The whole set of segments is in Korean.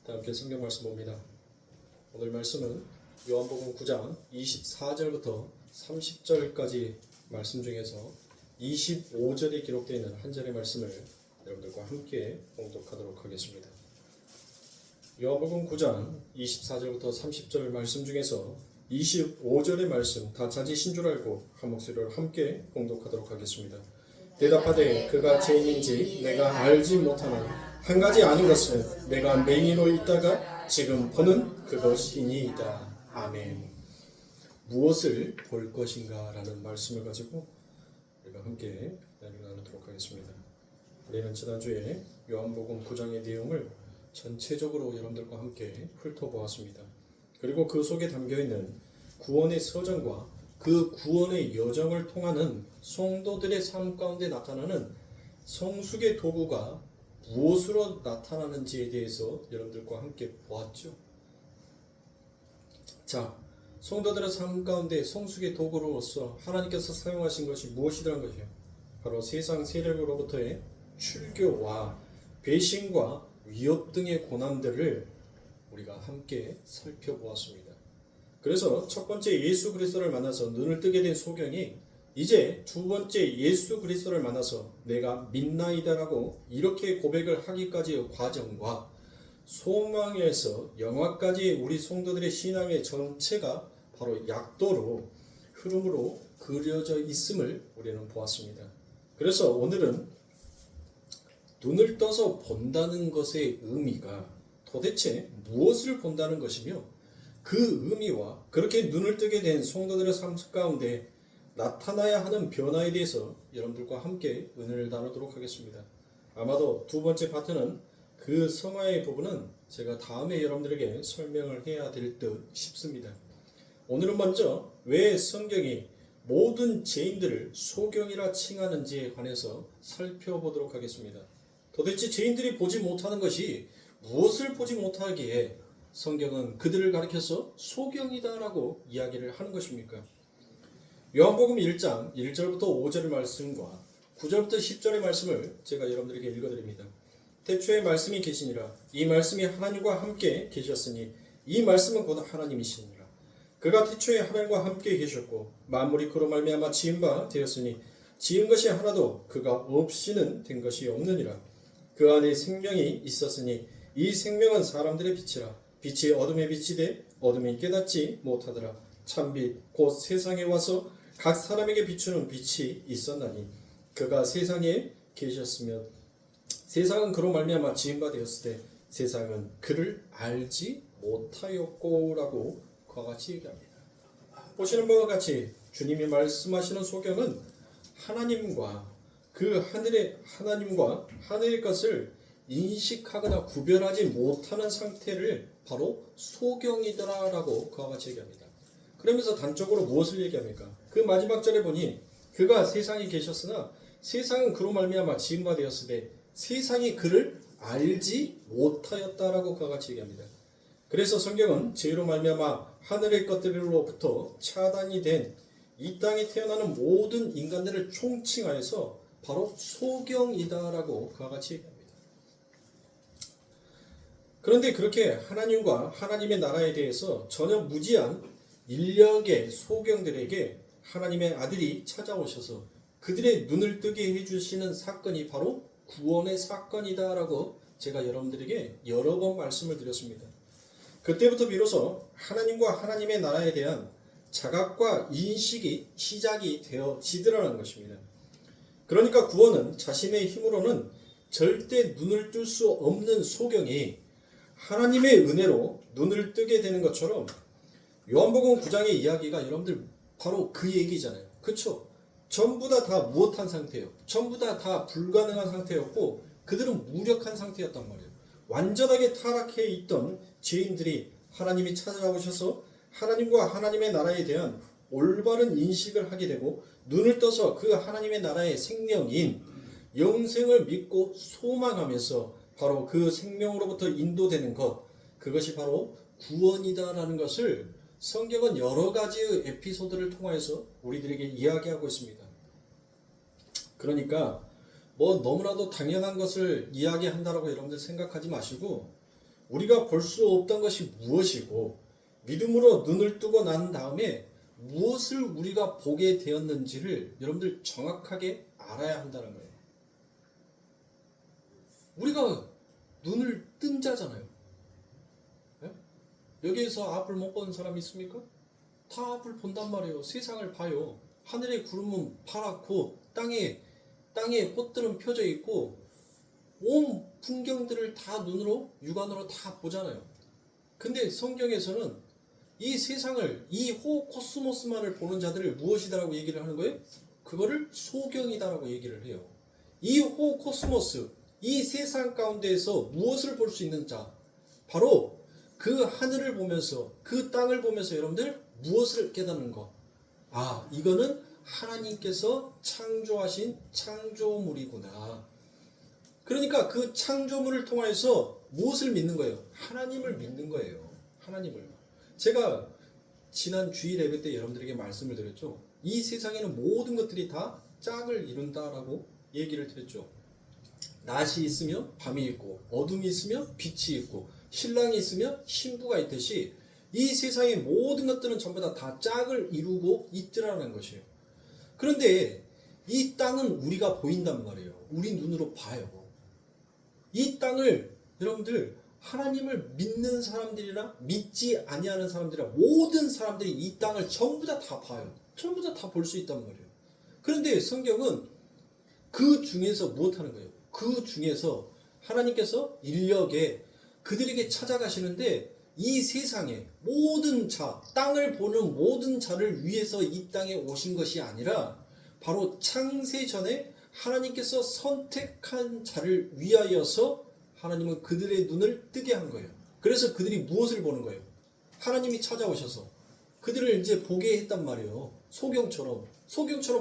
다 함께 성경 말씀 봅니다. 오늘 말씀은 요한복음 9장 24절부터 30절까지 말씀 중에서 25절에 기록되어 있는 한 절의 말씀을 여러분들과 함께 봉독하도록 하겠습니다. 요한복음 9장 24절부터 30절 말씀 중에서 25절의 말씀 다 찾으신 줄 알고 한 목소리로 함께 봉독하도록 하겠습니다. 대답하되 그가 죄인인지 내가 알지 못하나 한 가지 아는 것은 내가 맹인으로 있다가 지금 보는 그것이니이다. 아멘. 무엇을 볼 것인가 라는 말씀을 가지고 우리가 함께 이야기를 나누도록 하겠습니다. 우리는 지난주에 요한복음 9장의 내용을 전체적으로 여러분들과 함께 훑어보았습니다. 그리고 그 속에 담겨있는 구원의 서정과 그 구원의 여정을 통하는 성도들의 삶 가운데 나타나는 성숙의 도구가 무엇으로 나타나는지에 대해서 여러분들과 함께 보았죠. 자, 성도들의 삶 가운데 성숙의 도구로서 하나님께서 사용하신 것이 무엇이라는 것이에요. 바로 세상 세력으로부터의 출교와 배신과 위협 등의 고난들을 우리가 함께 살펴보았습니다. 그래서 첫 번째 예수 그리스도를 만나서 눈을 뜨게 된 소경이 이제 두 번째 예수 그리스도를 만나서 내가 믿나이다라고 이렇게 고백을 하기까지의 과정과 소망에서 영화까지 우리 성도들의 신앙의 전체가 바로 약도로 흐름으로 그려져 있음을 우리는 보았습니다. 그래서 오늘은 눈을 떠서 본다는 것의 의미가 도대체 무엇을 본다는 것이며 그 의미와 그렇게 눈을 뜨게 된 성도들의 삶 가운데 나타나야 하는 변화에 대해서 여러분들과 함께 은혜를 나누도록 하겠습니다. 아마도 두 번째 파트는 그 성화의 부분은 제가 다음에 여러분들에게 설명을 해야 될 듯 싶습니다. 오늘은 먼저 왜 성경이 모든 죄인들을 소경이라 칭하는지에 관해서 살펴보도록 하겠습니다. 도대체 죄인들이 보지 못하는 것이 무엇을 보지 못하기에 성경은 그들을 가리켜서 소경이다라고 이야기를 하는 것입니까? 요한복음 1장 1절부터 5절의 말씀과 9절부터 10절의 말씀을 제가 여러분들에게 읽어드립니다. 태초에 말씀이 계시니라. 이 말씀이 하나님과 함께 계셨으니 이 말씀은 곧 하나님이시니라. 그가 태초에 하나님과 함께 계셨고 만물이 그로 말미암아 지은 바 되었으니 지은 것이 하나도 그가 없이는 된 것이 없느니라. 그 안에 생명이 있었으니 이 생명은 사람들의 빛이라. 빛이 어둠에 비치되 어둠이 깨닫지 못하더라. 참빛 곧 세상에 와서 각 사람에게 비추는 빛이 있었나니 그가 세상에 계셨으면 세상은 그로 말미암아 지은 바 되었을 때 세상은 그를 알지 못하였고라고 그와 같이 얘기합니다. 보시는 바와 같이 주님이 말씀하시는 소경은 하나님과 그 하나님과 하늘의 것을 인식하거나 구별하지 못하는 상태를 바로 소경이더라라고 그와 같이 얘기합니다. 그러면서 단적으로 무엇을 얘기합니까? 그 마지막 절에 보니 그가 세상에 계셨으나 세상은 그로 말미암아 지은 바 되었을 때 세상이 그를 알지 못하였다라고 그와 같이 얘기합니다. 그래서 성경은 죄로 말미암아 하늘의 것들로부터 차단이 된 이 땅에 태어나는 모든 인간들을 총칭하여서 바로 소경이다라고 그와 같이 얘기합니다. 그런데 그렇게 하나님과 하나님의 나라에 대해서 전혀 무지한 인력의 소경들에게 하나님의 아들이 찾아오셔서 그들의 눈을 뜨게 해주시는 사건이 바로 구원의 사건이다라고 제가 여러분들에게 여러 번 말씀을 드렸습니다. 그때부터 비로소 하나님과 하나님의 나라에 대한 자각과 인식이 시작이 되어지더라는 것입니다. 그러니까 구원은 자신의 힘으로는 절대 눈을 뜰 수 없는 소경이 하나님의 은혜로 눈을 뜨게 되는 것처럼 요한복음 9장의 이야기가 여러분들 바로 그 얘기잖아요. 그렇죠? 전부 다 무엇한 상태예요. 전부 다 불가능한 상태였고 그들은 무력한 상태였단 말이에요. 완전하게 타락해 있던 죄인들이 하나님이 찾아오셔서 하나님과 하나님의 나라에 대한 올바른 인식을 하게 되고 눈을 떠서 그 하나님의 나라의 생명인 영생을 믿고 소망하면서 바로 그 생명으로부터 인도되는 것, 그것이 바로 구원이다라는 것을 성경은 여러 가지의 에피소드를 통해서 우리들에게 이야기하고 있습니다. 그러니까 너무나도 당연한 것을 이야기한다라고 여러분들 생각하지 마시고 우리가 볼 수 없던 것이 무엇이고 믿음으로 눈을 뜨고 난 다음에 무엇을 우리가 보게 되었는지를 여러분들 정확하게 알아야 한다는 거예요. 우리가 눈을 뜬 자잖아요. 네? 여기에서 앞을 못 보는 사람이 있습니까? 다 앞을 본단 말이에요. 세상을 봐요. 하늘의 구름은 파랗고 땅에 꽃들은 펴져 있고 온 풍경들을 다 눈으로 육안으로 다 보잖아요. 근데 성경에서는 이 세상을 이 호코스모스만을 보는 자들을 무엇이다라고 얘기를 하는 거예요? 그거를 소경이다라고 얘기를 해요. 이 호코스모스, 이 세상 가운데에서 무엇을 볼 수 있는 자, 바로 그 하늘을 보면서 그 땅을 보면서 여러분들 무엇을 깨닫는 것? 아, 이거는 하나님께서 창조하신 창조물이구나. 그러니까 그 창조물을 통해서 무엇을 믿는 거예요? 하나님을 믿는 거예요. 하나님을. 제가 지난 주일 예배 때 여러분들에게 말씀을 드렸죠. 이 세상에는 모든 것들이 다 짝을 이룬다라고 얘기를 드렸죠. 낮이 있으면 밤이 있고 어둠이 있으면 빛이 있고 신랑이 있으면 신부가 있듯이 이 세상의 모든 것들은 전부 다 짝을 이루고 있더라는 것이에요. 그런데 이 땅은 우리가 보인단 말이에요. 우리 눈으로 봐요. 이 땅을 여러분들 하나님을 믿는 사람들이나 믿지 아니하는 사람들이나 모든 사람들이 이 땅을 전부 다 봐요. 전부 다 볼 수 있단 말이에요. 그런데 성경은 그 중에서 무엇하는 거예요? 그 중에서 하나님께서 인력에 그들에게 찾아가시는데 이 세상의 모든 자, 땅을 보는 모든 자를 위해서 이 땅에 오신 것이 아니라 바로 창세 전에 하나님께서 선택한 자를 위하여서 하나님은 그들의 눈을 뜨게 한 거예요. 그래서 그들이 무엇을 보는 거예요? 하나님이 찾아오셔서 그들을 이제 보게 했단 말이에요. 소경처럼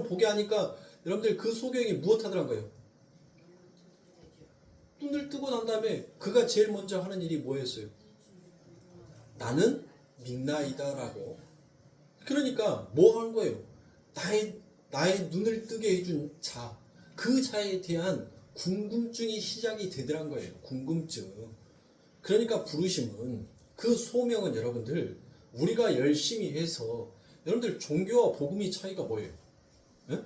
보게 하니까 여러분들 그 소경이 무엇 하더란 거예요? 눈을 뜨고 난 다음에 그가 제일 먼저 하는 일이 뭐였어요? 나는 믿나이다 라고. 그러니까 뭐 하는 거예요? 나의 눈을 뜨게 해준 자, 그 자에 대한 궁금증이 시작이 되더란 거예요. 궁금증. 그러니까 부르심은, 그 소명은 여러분들 우리가 열심히 해서, 여러분들 종교와 복음의 차이가 뭐예요? 네?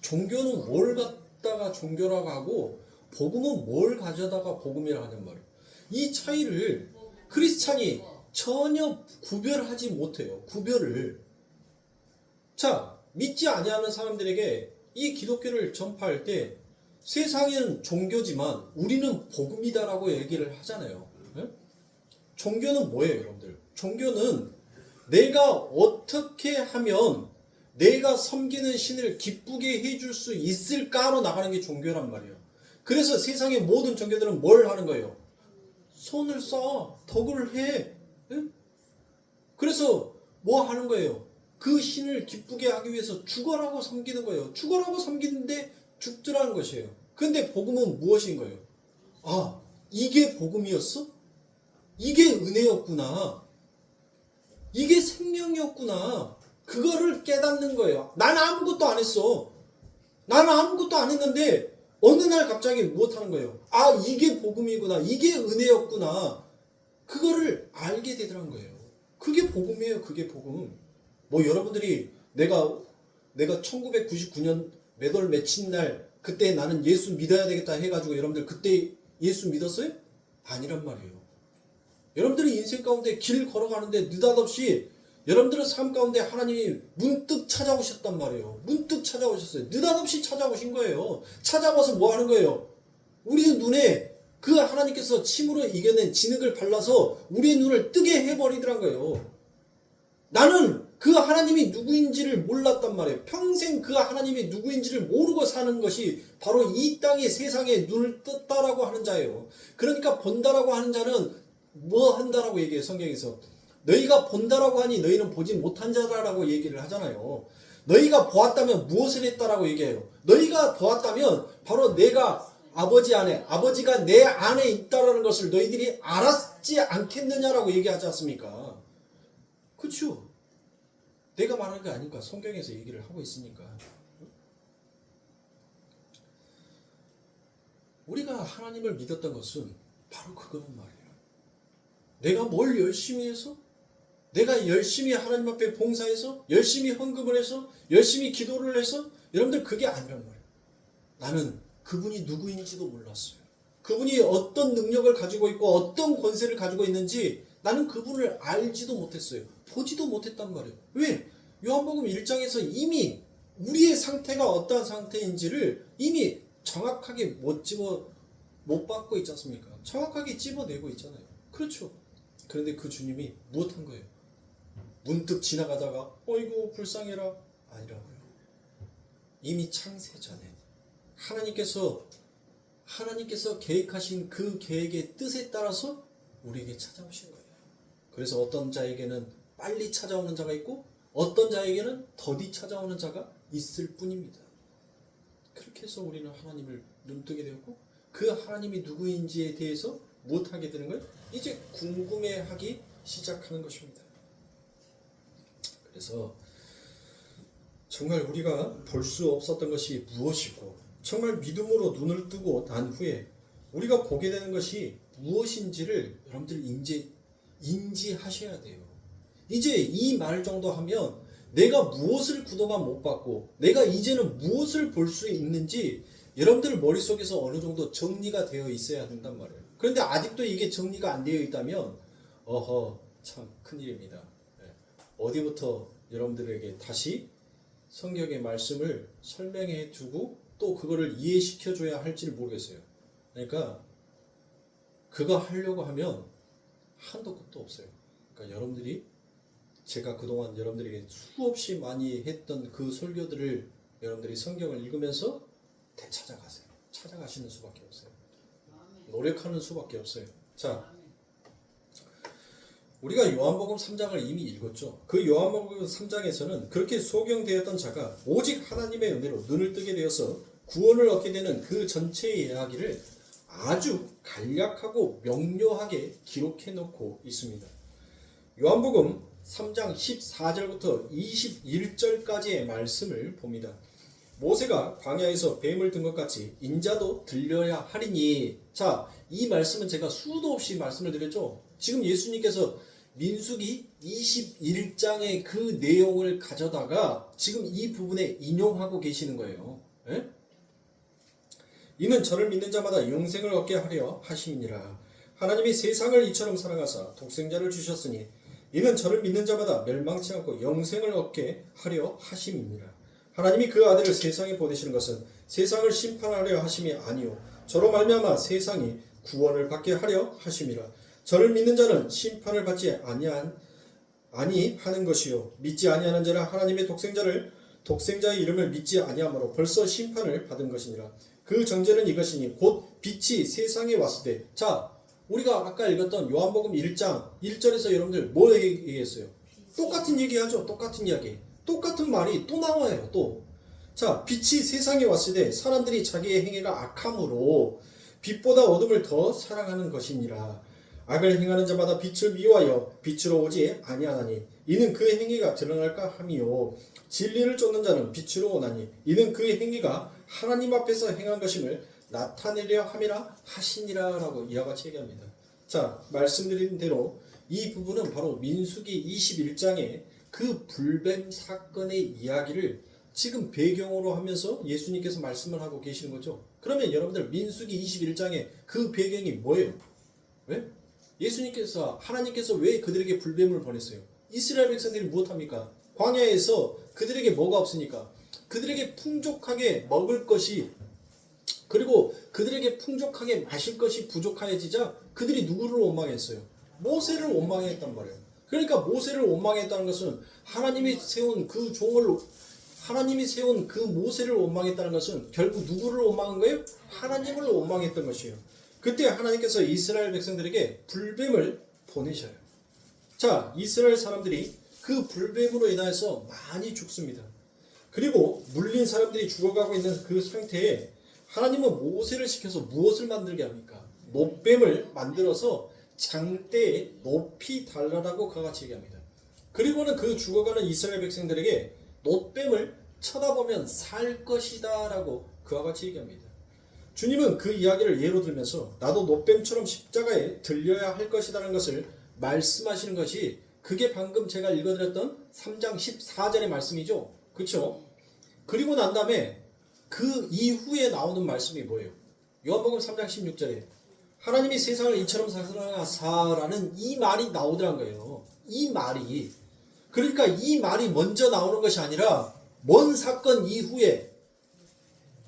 종교는 뭘 갖다가 종교라고 하고 복음은 뭘 가져다가 복음이라고 하는 말이에요. 이 차이를 크리스찬이 전혀 구별하지 못해요. 구별을. 자, 믿지 아니하는 사람들에게 이 기독교를 전파할 때 세상은 종교지만 우리는 복음이다라고 얘기를 하잖아요. 네? 종교는 뭐예요, 여러분들? 종교는 내가 어떻게 하면 내가 섬기는 신을 기쁘게 해줄 수 있을까로 나가는 게 종교란 말이에요. 그래서 세상의 모든 종교들은 뭘 하는 거예요? 손을 써, 덕을 해. 네? 그래서 뭐 하는 거예요? 그 신을 기쁘게 하기 위해서 죽어라고 섬기는 거예요. 죽어라고 섬기는데 죽더라는 것이에요. 근데 복음은 무엇인 거예요? 아, 이게 복음이었어? 이게 은혜였구나. 이게 생명이었구나. 그거를 깨닫는 거예요. 나는 아무것도 안 했어. 나는 아무것도 안 했는데 어느 날 갑자기 무엇하는 거예요? 아, 이게 복음이구나. 이게 은혜였구나. 그거를 알게 되더란 거예요. 그게 복음이에요. 그게 복음. 뭐 여러분들이 내가 1999년 몇 월 며칠 날 그때 나는 예수 믿어야 되겠다 해가지고 여러분들 그때 예수 믿었어요? 아니란 말이에요. 여러분들이 인생 가운데 길 걸어가는데 느닷없이 여러분들의 삶 가운데 하나님이 문득 찾아오셨단 말이에요. 문득 찾아오셨어요. 느닷없이 찾아오신 거예요. 찾아와서 뭐 하는 거예요? 우리 눈에 그 하나님께서 침으로 이겨낸 진흙을 발라서 우리의 눈을 뜨게 해버리더란 거예요. 나는 그 하나님이 누구인지를 몰랐단 말이에요. 평생 그 하나님이 누구인지를 모르고 사는 것이 바로 이 땅의 세상에 눈을 떴다라고 하는 자예요. 그러니까 본다라고 하는 자는 뭐 한다라고 얘기해요. 성경에서 너희가 본다라고 하니 너희는 보지 못한 자라라고 얘기를 하잖아요. 너희가 보았다면 무엇을 했다라고 얘기해요. 너희가 보았다면 바로 내가 아버지 안에, 아버지가 내 안에 있다라는 것을 너희들이 알았지 않겠느냐라고 얘기하지 않습니까? 그렇죠. 내가 말하는 게 아니까 성경에서 얘기를 하고 있으니까. 우리가 하나님을 믿었던 것은 바로 그거는 말이에요. 내가 뭘 열심히 해서, 내가 열심히 하나님 앞에 봉사해서, 열심히 헌금을 해서, 열심히 기도를 해서, 여러분들 그게 아니란 말이에요. 나는 그분이 누구인지도 몰랐어요. 그분이 어떤 능력을 가지고 있고 어떤 권세를 가지고 있는지 나는 그분을 알지도 못했어요. 보지도 못했단 말이에요. 왜? 요한복음 1장에서 이미 우리의 상태가 어떠한 상태인지를 이미 정확하게 못 받고 있지 않습니까? 정확하게 찝어내고 있잖아요. 그렇죠. 그런데 그 주님이 무엇한 거예요? 문득 지나가다가 어이구 불쌍해라 아니라고요. 이미 창세 전에 하나님께서 계획하신 그 계획의 뜻에 따라서 우리에게 찾아오신 거예요. 그래서 어떤 자에게는 빨리 찾아오는 자가 있고 어떤 자에게는 더디 찾아오는 자가 있을 뿐입니다. 그렇게 해서 우리는 하나님을 눈뜨게 되었고 그 하나님이 누구인지에 대해서 무엇하게 되는 거예요? 이제 궁금해하기 시작하는 것입니다. 그래서 정말 우리가 볼 수 없었던 것이 무엇이고 정말 믿음으로 눈을 뜨고 난 후에 우리가 보게 되는 것이 무엇인지를 여러분들 인지하셔야 돼요. 이제 이 말 정도 하면 내가 무엇을 그동안 못 봤고 내가 이제는 무엇을 볼 수 있는지 여러분들 머릿속에서 어느 정도 정리가 되어 있어야 된단 말이에요. 그런데 아직도 이게 정리가 안 되어 있다면 참 큰일입니다. 어디부터 여러분들에게 다시 성경의 말씀을 설명해 두고 또 그거를 이해시켜 줘야 할지를 모르겠어요. 그러니까 그거 하려고 하면 한도 끝도 없어요. 그러니까 여러분들이 제가 그동안 여러분들에게 수없이 많이 했던 그 설교들을 여러분들이 성경을 읽으면서 되찾아가세요. 찾아가시는 수밖에 없어요. 노력하는 수밖에 없어요. 자, 우리가 요한복음 3장을 이미 읽었죠. 그 요한복음 3장에서는 그렇게 소경되었던 자가 오직 하나님의 은혜로 눈을 뜨게 되어서 구원을 얻게 되는 그 전체의 이야기를 아주 간략하고 명료하게 기록해 놓고 있습니다. 요한복음 3장 14절부터 21절까지의 말씀을 봅니다. 모세가 광야에서 뱀을 든 것 같이 인자도 들려야 하리니. 자, 이 말씀은 제가 수도 없이 말씀을 드렸죠. 지금 예수님께서 민수기 21장의 그 내용을 가져다가 지금 이 부분에 인용하고 계시는 거예요. 에? 이는 저를 믿는 자마다 영생을 얻게 하려 하심이니라. 하나님이 세상을 이처럼 사랑하사 독생자를 주셨으니 이는 저를 믿는 자마다 멸망치 않고 영생을 얻게 하려 하심이니라. 하나님이 그 아들을 세상에 보내시는 것은 세상을 심판하려 하심이 아니요 저로 말미암아 세상이 구원을 받게 하려 하심이라. 저를 믿는 자는 심판을 받지 아니하는 것이요 믿지 아니하는 자는 하나님의 독생자의 이름을 믿지 아니하므로 벌써 심판을 받은 것이니라. 그 정죄는 이것이니 곧 빛이 세상에 왔을 때. 자, 우리가 아까 읽었던 요한복음 1장 1절에서 여러분들 뭐 얘기했어요? 똑같은 얘기하죠. 똑같은 이야기. 똑같은 말이 또 나와요. 또. 자, 빛이 세상에 왔을 때 사람들이 자기의 행위가 악함으로 빛보다 어둠을 더 사랑하는 것이니라. 악을 행하는 자마다 빛을 미워하여 빛으로 오지 아니하나니 이는 그 행위가 드러날까 함이요 진리를 쫓는 자는 빛으로 오나니 이는 그 행위가 하나님 앞에서 행한 것임을 나타내려 함이라 하시니라 라고 이와 같이 얘기합니다. 자, 말씀드린 대로 이 부분은 바로 민수기 21장의 그 불뱀 사건의 이야기를 지금 배경으로 하면서 예수님께서 말씀을 하고 계시는 거죠. 그러면 여러분들 민수기 21장의 그 배경이 뭐예요? 왜? 하나님께서 왜 그들에게 불뱀을 보냈어요? 이스라엘 백성들이 무엇합니까? 광야에서 그들에게 뭐가 없으니까 그들에게 풍족하게 먹을 것이 그리고 그들에게 풍족하게 마실 것이 부족하여지자 그들이 누구를 원망했어요? 모세를 원망했단 말이에요. 그러니까 모세를 원망했다는 것은 하나님이 세운 그 모세를 원망했다는 것은 결국 누구를 원망한 거예요? 하나님을 원망했던 것이에요. 그때 하나님께서 이스라엘 백성들에게 불뱀을 보내셔요. 자, 이스라엘 사람들이 그 불뱀으로 인해서 많이 죽습니다. 그리고 물린 사람들이 죽어가고 있는 그 상태에 하나님은 모세를 시켜서 무엇을 만들게 합니까? 놋뱀을 만들어서 장대에 높이 달라라고 그와 같이 얘기합니다. 그리고는 그 죽어가는 이스라엘 백성들에게 놋뱀을 쳐다보면 살 것이다 라고 그와 같이 얘기합니다. 주님은 그 이야기를 예로 들면서 나도 노뱀처럼 십자가에 들려야 할 것이라는 것을 말씀하시는 것이 그게 방금 제가 읽어드렸던 3장 14절의 말씀이죠. 그렇죠? 그리고 난 다음에 그 이후에 나오는 말씀이 뭐예요? 요한복음 3장 16절에 하나님이 세상을 이처럼 사랑하사라는 이 말이 나오더란 거예요. 이 말이. 그러니까 이 말이 먼저 나오는 것이 아니라 뭔 사건 이후에,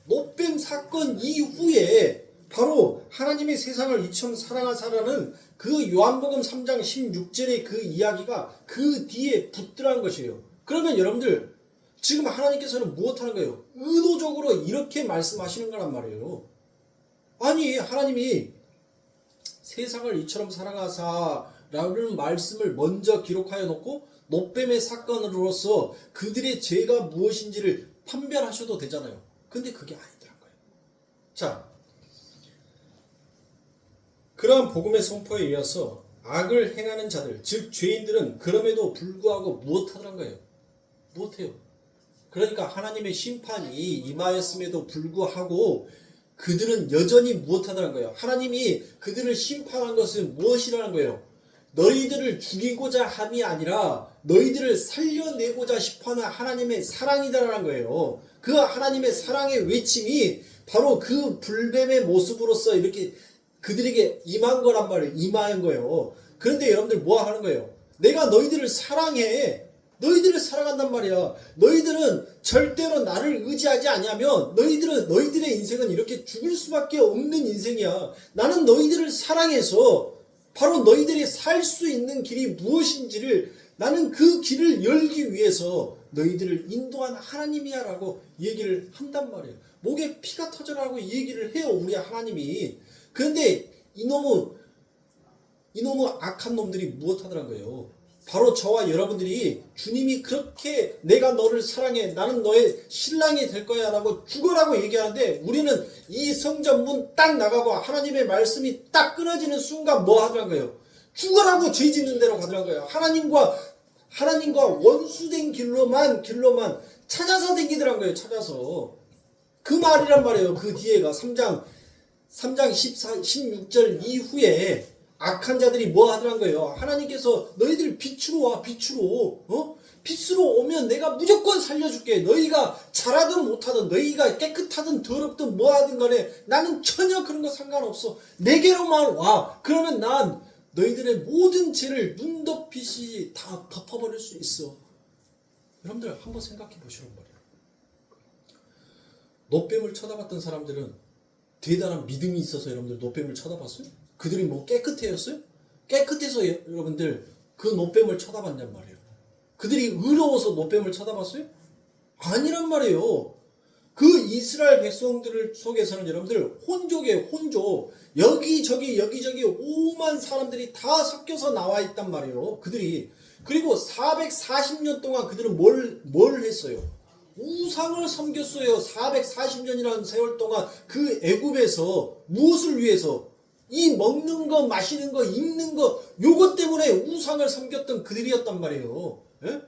노뱀 사건 이후에 바로 하나님이 세상을 이처럼 사랑하사라는 그 요한복음 3장 16절의 그 이야기가 그 뒤에 붙더라는 것이에요. 그러면 여러분들 지금 하나님께서는 무엇하는 거예요? 의도적으로 이렇게 말씀하시는 거란 말이에요. 아니 하나님이 세상을 이처럼 사랑하사라는 말씀을 먼저 기록하여 놓고 노뱀의 사건으로서 그들의 죄가 무엇인지를 판별하셔도 되잖아요. 근데 그게 아니더란 거예요. 자, 그러한 복음의 선포에 이어서 악을 행하는 자들, 즉 죄인들은 그럼에도 불구하고 무엇하더란 거예요? 무엇해요? 그러니까 하나님의 심판이 임하였음에도 불구하고 그들은 여전히 무엇하더란 거예요? 하나님이 그들을 심판한 것은 무엇이라는 거예요? 너희들을 죽이고자 함이 아니라 너희들을 살려내고자 싶어하는 하나님의 사랑이다라는 거예요. 그 하나님의 사랑의 외침이 바로 그 불뱀의 모습으로서 이렇게 그들에게 임한 거란 말이에요. 임한 거예요. 그런데 여러분들 뭐 하는 거예요? 내가 너희들을 사랑해. 너희들을 사랑한단 말이야. 너희들은 절대로 나를 의지하지 않으면 너희들의 인생은 이렇게 죽을 수밖에 없는 인생이야. 나는 너희들을 사랑해서 바로 너희들이 살 수 있는 길이 무엇인지를 나는 그 길을 열기 위해서 너희들을 인도한 하나님이야 라고 얘기를 한단 말이에요. 목에 피가 터져라고 얘기를 해요. 우리 하나님이. 그런데 이놈의 악한 놈들이 무엇하더란 거예요? 바로 저와 여러분들이 주님이 그렇게 내가 너를 사랑해 나는 너의 신랑이 될 거야 라고 죽어라고 얘기하는데 우리는 이 성전문 딱 나가고 하나님의 말씀이 딱 끊어지는 순간 뭐 하더란 거예요? 죽어라고 죄 짓는 대로 가더란 거예요. 하나님과 원수된 길로만 찾아서 다니더란 거예요. 찾아서. 그 말이란 말이에요. 그 뒤에가 3장 16절 이후에 악한 자들이 뭐 하더란 거예요? 하나님께서 너희들 빛으로 와, 빛으로. 빛으로 오면 내가 무조건 살려줄게. 너희가 잘하든 못하든, 너희가 깨끗하든 더럽든 뭐 하든 간에 나는 전혀 그런 거 상관없어. 내게로만 와. 그러면 난 너희들의 모든 죄를 눈 덮이시 다 덮어버릴 수 있어. 여러분들 한번 생각해 보시란 말이에요. 노뱀을 쳐다봤던 사람들은 대단한 믿음이 있어서 여러분들 노뱀을 쳐다봤어요? 그들이 뭐 깨끗해였어요? 깨끗해서 여러분들 그 노뱀을 쳐다봤냔 말이에요. 그들이 의로워서 노뱀을 쳐다봤어요? 아니란 말이에요. 그 이스라엘 백성들 속에서는 여러분들 혼족이에요. 혼족. 여기저기 오만 사람들이 다 섞여서 나와 있단 말이에요. 그들이. 그리고 440년 동안 그들은 뭘 했어요? 우상을 섬겼어요. 440년이라는 세월 동안 그 애굽에서 무엇을 위해서? 이 먹는 거, 마시는 거, 입는 거 요것 때문에 우상을 섬겼던 그들이었단 말이에요. 예?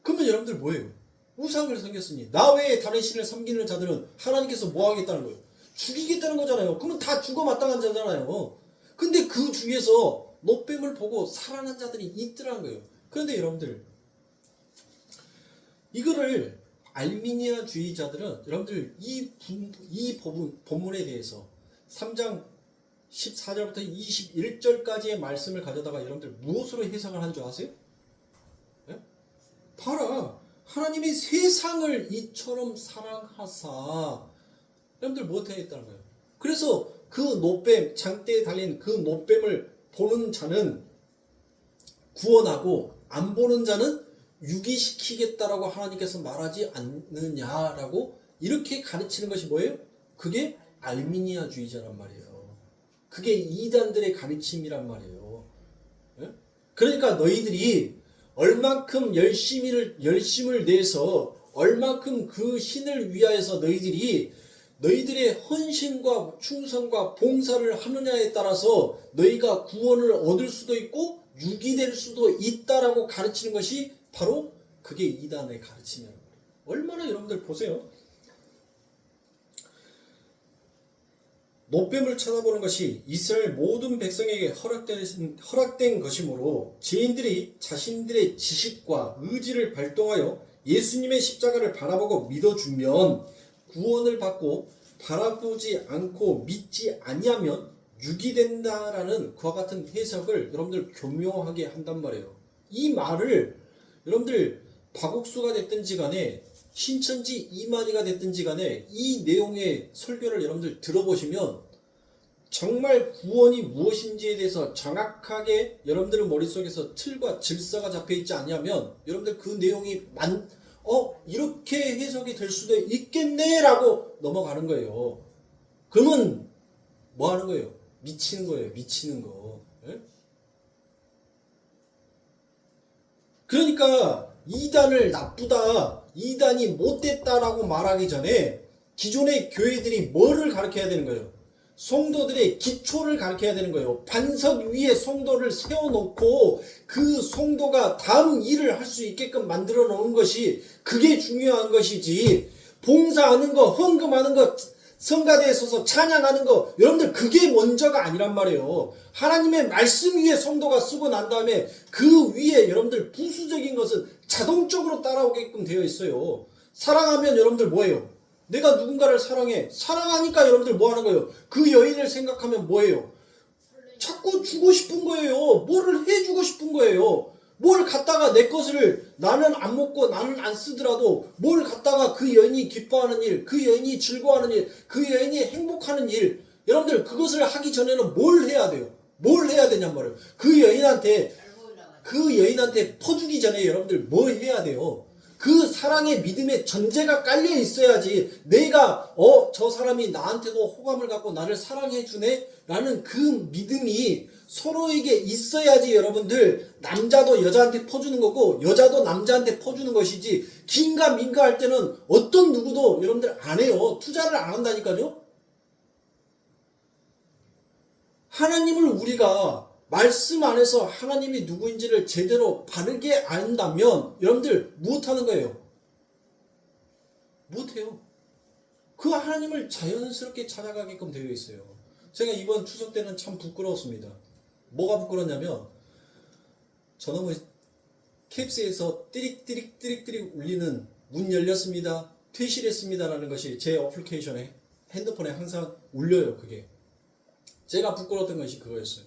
그러면 여러분들 뭐예요? 우상을 섬겼으니 나 외에 다른 신을 섬기는 자들은 하나님께서 뭐 하겠다는 거예요? 죽이겠다는 거잖아요. 그러면 다 죽어 마땅한 자잖아요. 근데 그 중에서 노뱀을 보고 살아난 자들이 있더라는 거예요. 그런데 여러분들 이거를 알미니아주의자들은 여러분들 이 본문에 대해서 3장 14절부터 21절까지의 말씀을 가져다가 여러분들 무엇으로 해석을 한 줄 아세요? 네? 봐라. 하나님이 세상을 이처럼 사랑하사 여러분들 무엇 해야겠다는 거예요? 그래서 그 노뱀, 장대에 달린 그 노뱀을 보는 자는 구원하고 안 보는 자는 유기시키겠다라고 하나님께서 말하지 않느냐라고 이렇게 가르치는 것이 뭐예요? 그게 알미니아주의자란 말이에요. 그게 이단들의 가르침이란 말이에요. 예? 그러니까 너희들이 얼만큼 열심을 내서 얼만큼 그 신을 위하여서 너희들의 헌신과 충성과 봉사를 하느냐에 따라서 너희가 구원을 얻을 수도 있고 유기될 수도 있다라고 가르치는 것이 바로 그게 이단의 가르침이라는 거예요. 얼마나 여러분들 보세요. 노뱀을 쳐다보는 것이 이스라엘 모든 백성에게 허락된 것이므로 죄인들이 자신들의 지식과 의지를 발동하여 예수님의 십자가를 바라보고 믿어주면 구원을 받고 바라보지 않고 믿지 아니하면 유기된다라는 그와 같은 해석을 여러분들 교묘하게 한단 말이에요. 이 말을 여러분들 박옥수가 됐든지 간에 신천지 이만희가 됐든지 간에 이 내용의 설교를 여러분들 들어보시면 정말 구원이 무엇인지에 대해서 정확하게 여러분들 머릿속에서 틀과 질서가 잡혀있지 않냐면 여러분들 그 내용이 이렇게 해석이 될 수도 있겠네 라고 넘어가는 거예요. 그러면 뭐 하는 거예요? 미치는 거예요. 미치는 거. 예? 그러니까 이단을 나쁘다, 이단이 못됐다라고 말하기 전에 기존의 교회들이 뭐를 가르쳐야 되는 거예요? 성도들의 기초를 가르쳐야 되는 거예요. 반석 위에 성도를 세워놓고 그 성도가 다음 일을 할 수 있게끔 만들어 놓은 것이 그게 중요한 것이지, 봉사하는 거, 헌금하는 거, 성가대에 서서 찬양하는 거, 여러분들 그게 먼저가 아니란 말이에요. 하나님의 말씀 위에 성도가 쓰고 난 다음에 그 위에 여러분들 부수적인 것은 자동적으로 따라오게끔 되어 있어요. 사랑하면 여러분들 뭐예요? 내가 누군가를 사랑해. 사랑하니까 여러분들 뭐 하는 거예요? 그 여인을 생각하면 뭐예요? 자꾸 주고 싶은 거예요. 뭐를 해주고 싶은 거예요. 뭘 갖다가 내 것을 나는 안 먹고 나는 안 쓰더라도 뭘 갖다가 그 여인이 기뻐하는 일, 그 여인이 즐거워하는 일, 그 여인이 행복하는 일, 여러분들 그것을 하기 전에는 뭘 해야 돼요? 뭘 해야 되냔 말이에요. 그 여인한테 퍼주기 전에 여러분들 뭐 해야 돼요? 그 사랑의 믿음의 전제가 깔려 있어야지 내가 저 사람이 나한테도 호감을 갖고 나를 사랑해 주네 라는 그 믿음이 서로에게 있어야지 여러분들 남자도 여자한테 퍼주는 거고 여자도 남자한테 퍼주는 것이지, 긴가민가 할 때는 어떤 누구도 여러분들 안 해요. 투자를 안 한다니까요. 하나님을 우리가 말씀 안에서 하나님이 누구인지를 제대로 바르게 안다면 여러분들 무엇하는 거예요? 못해요. 그 하나님을 자연스럽게 찾아가게끔 되어 있어요. 제가 이번 추석 때는 참 부끄러웠습니다. 뭐가 부끄러웠냐면 저놈의 캡스에서 띠릭 울리는 문 열렸습니다, 퇴실했습니다 라는 것이 제 어플리케이션에, 핸드폰에 항상 울려요. 그게 제가 부끄러웠던 것이 그거였어요.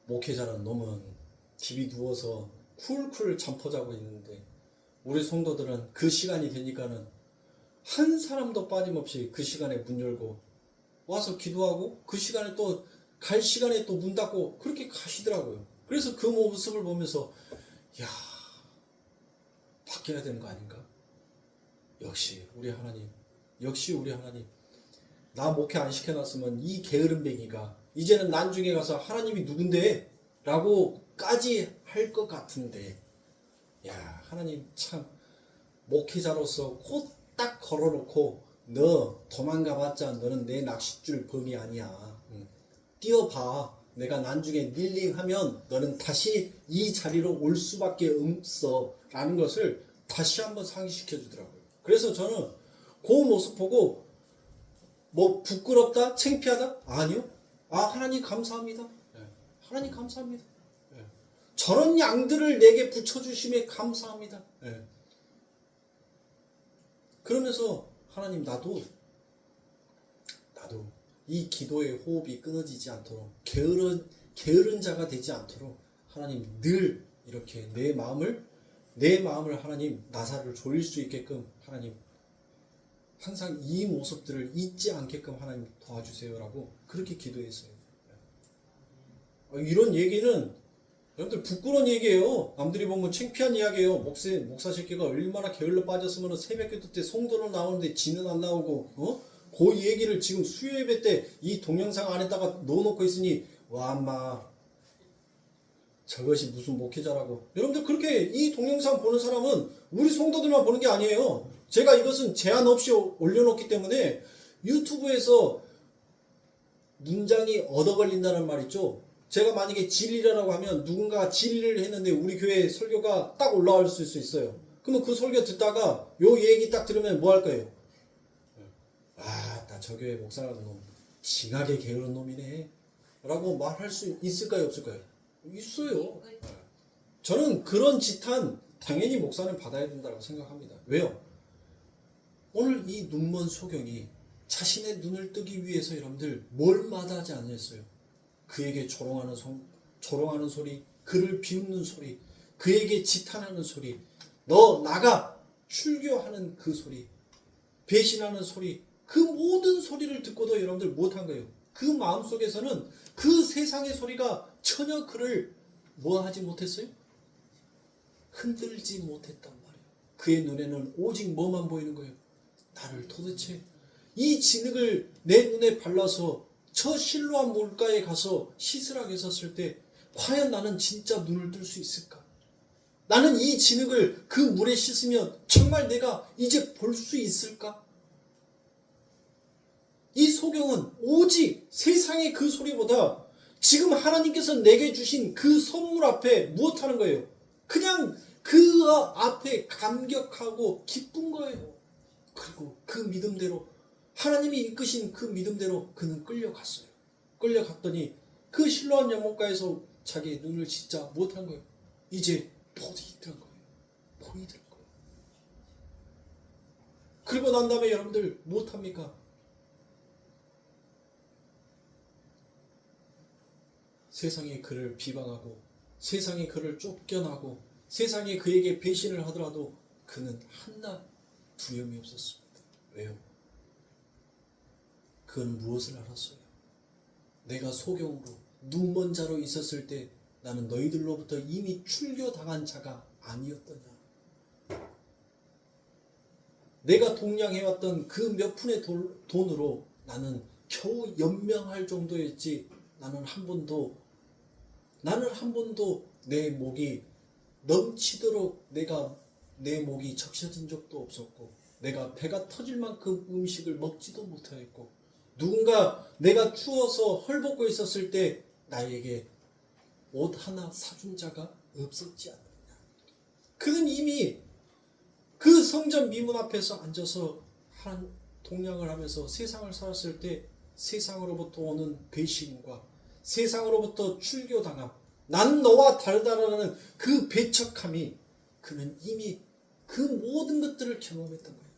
목회자는 놈은 집이 누워서 쿨쿨 잠포 자고 있는데 우리 성도들은 그 시간이 되니까는 한 사람도 빠짐없이 그 시간에 문 열고 와서 기도하고 그 시간에 또 갈 시간에 또 문 닫고 그렇게 가시더라고요. 그래서 그 모습을 보면서 야, 바뀌어야 되는 거 아닌가? 역시 우리 하나님, 나 목회 안 시켜놨으면 이 게으름뱅이가 이제는 난중에 가서 하나님이 누군데? 라고까지 할 것 같은데, 야, 하나님 참 목회자로서 곧 딱 걸어놓고 너 도망가봤자 너는 내 낚싯줄 범이 아니야. 뛰어봐. 내가 난중에 닐링하면 너는 다시 이 자리로 올 수밖에 없어 라는 것을 다시 한번 상기시켜 주더라고요. 그래서 저는 그 모습 보고 뭐 부끄럽다? 창피하다? 아니요. 하나님 감사합니다. 하나님 감사합니다. 저런 양들을 내게 붙여주심에 감사합니다. 그러면서 하나님 나도 이 기도의 호흡이 끊어지지 않도록 게으른 자가 되지 않도록 하나님 늘 이렇게 내 마음을 하나님 나사를 조일 수 있게끔 하나님 항상 이 모습들을 잊지 않게끔 하나님 도와주세요라고 그렇게 기도했어요. 이런 얘기는 여러분들 부끄러운 얘기예요. 남들이 보면 창피한 이야기예요. 목사 새끼가 얼마나 게을러 빠졌으면 새벽기도 때 성도로 나오는데 지는 안 나오고 그 얘기를 지금 수요예배 때 이 동영상 안에다가 넣어놓고 있으니 와 인마 저것이 무슨 목회자라고. 여러분들 그렇게 이 동영상 보는 사람은 우리 성도들만 보는 게 아니에요. 제가 이것은 제한 없이 올려놓기 때문에 유튜브에서 문장이 얻어 걸린다는 말 있죠. 제가 만약에 진리라고 하면 누군가 진리를 했는데 우리 교회 설교가 딱 올라올 수 있어요. 그러면 그 설교 듣다가 요 얘기 딱 들으면 뭐 할 거예요? 나 저 교회 목사라는 놈 징하게 게으른 놈이네 라고 말할 수 있을까요 없을까요? 있어요. 저는 그런 지탄 당연히 목사는 받아야 된다고 생각합니다. 왜요? 오늘 이 눈먼 소경이 자신의 눈을 뜨기 위해서 여러분들 뭘 마다하지 않았어요? 그에게 조롱하는 소리, 그를 비웃는 소리, 그에게 지탄하는 소리, 너 나가 출교하는 그 소리, 배신하는 소리, 그 모든 소리를 듣고도 여러분들 못한 거예요. 그 마음속에서는 그 세상의 소리가 전혀 그를 뭐하지 못했어요? 흔들지 못했단 말이에요. 그의 눈에는 오직 뭐만 보이는 거예요? 나를 도대체 이 진흙을 내 눈에 발라서 저 실로암 물가에 가서 씻으라고 했었을 때 과연 나는 진짜 눈을 뜰 수 있을까? 나는 이 진흙을 그 물에 씻으면 정말 내가 이제 볼 수 있을까? 이 소경은 오직 세상의 그 소리보다 지금 하나님께서 내게 주신 그 선물 앞에 무엇하는 거예요? 그냥 그 앞에 감격하고 기쁜 거예요. 그리고 그 믿음대로 하나님이 이끄신 그 믿음대로 그는 끌려갔어요. 끌려갔더니 그 실로암 연못가에서 자기의 눈을 진짜 못한 거예요. 이제 보이더란 거예요. 보이더란 거예요. 그리고 난 다음에 여러분들 못합니까? 세상이 그를 비방하고 세상이 그를 쫓겨나고 세상이 그에게 배신을 하더라도 그는 한낱 두려움이 없었습니다. 왜요? 그는 무엇을 알았어요? 내가 소경으로 눈먼 자로 있었을 때 나는 너희들로부터 이미 출교당한 자가 아니었더냐. 내가 동냥해왔던 그 몇 푼의 돈으로 나는 겨우 연명할 정도였지 나는 한 번도 내 목이 넘치도록 내 목이 적셔진 적도 없었고 내가 배가 터질 만큼 음식을 먹지도 못하였고 누군가 내가 추워서 헐벗고 있었을 때 나에게 옷 하나 사준 자가 없었지 않느냐. 그는 이미 그 성전 미문 앞에서 앉아서 한 동냥을 하면서 세상을 살았을 때 세상으로부터 오는 배신과 세상으로부터 출교당함, 난 너와 다르다라는 그 배척함이 그는 이미 그 모든 것들을 경험했던 거예요.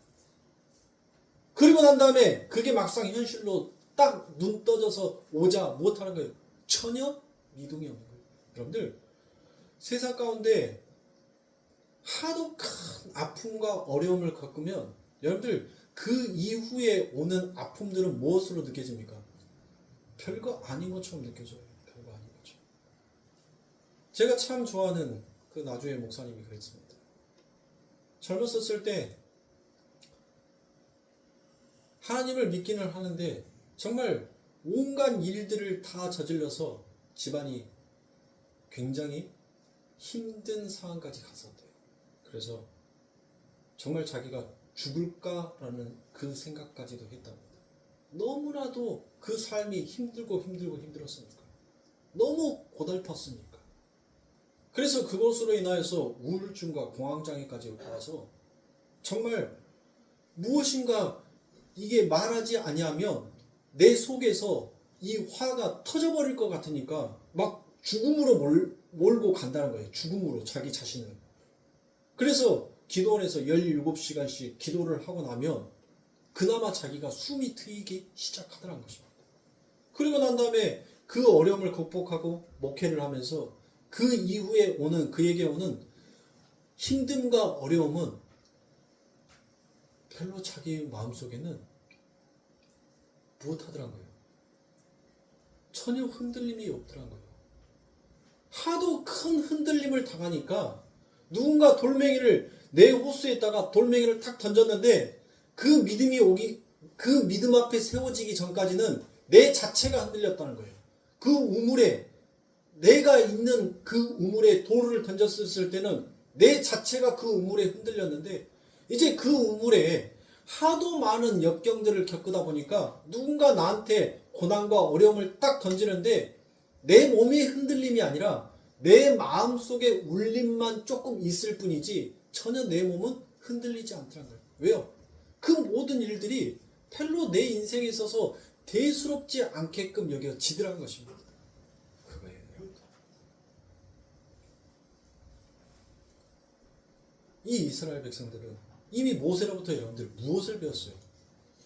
그리고 난 다음에 그게 막상 현실로 딱 눈 떠져서 오자 못하는 거예요. 전혀 미동이 없는 거예요. 여러분들 세상 가운데 하도 큰 아픔과 어려움을 겪으면 여러분들 그 이후에 오는 아픔들은 무엇으로 느껴집니까? 별거 아닌 것처럼 느껴져요. 별거 아닌 것처럼. 제가 참 좋아하는 그 나주의 목사님이 그랬습니다. 젊었었을 때 하나님을 믿기는 하는데 정말 온갖 일들을 다 저질러서 집안이 굉장히 힘든 상황까지 갔었대요. 그래서 정말 자기가 죽을까라는 그 생각까지도 했답니다. 너무나도 그 삶이 힘들었으니까. 너무 고달팠으니까. 그래서 그것으로 인하여서 우울증과 공황장애까지 와서 정말 무엇인가 이게 말하지 아니하면 내 속에서 이 화가 터져버릴 것 같으니까 막 죽음으로 몰고 간다는 거예요. 죽음으로 자기 자신을. 그래서 기도원에서 17시간씩 기도를 하고 나면 그나마 자기가 숨이 트이기 시작하더란 것입니다. 그리고 난 다음에 그 어려움을 극복하고 목회를 하면서 그 이후에 그에게 오는 힘듦과 어려움은 별로 자기 마음속에는 무엇하더란 거예요. 전혀 흔들림이 없더란 거예요. 하도 큰 흔들림을 당하니까 누군가 돌멩이를 내 호수에다가 돌멩이를 탁 던졌는데 그 믿음 앞에 세워지기 전까지는 내 자체가 흔들렸다는 거예요. 그 우물에 내가 있는 그 우물에 돌을 던졌을 때는 내 자체가 그 우물에 흔들렸는데 이제 그 우물에 하도 많은 역경들을 겪다 보니까 누군가 나한테 고난과 어려움을 딱 던지는데 내 몸의 흔들림이 아니라 내 마음속에 울림만 조금 있을 뿐이지 전혀 내 몸은 흔들리지 않더라는 거예요. 왜요? 그 모든 일들이 별로 내 인생에 있어서 대수롭지 않게끔 여겨지더라는 것입니다. 그거예요. 이 이스라엘 백성들은 이미 모세로부터 여러분들 무엇을 배웠어요?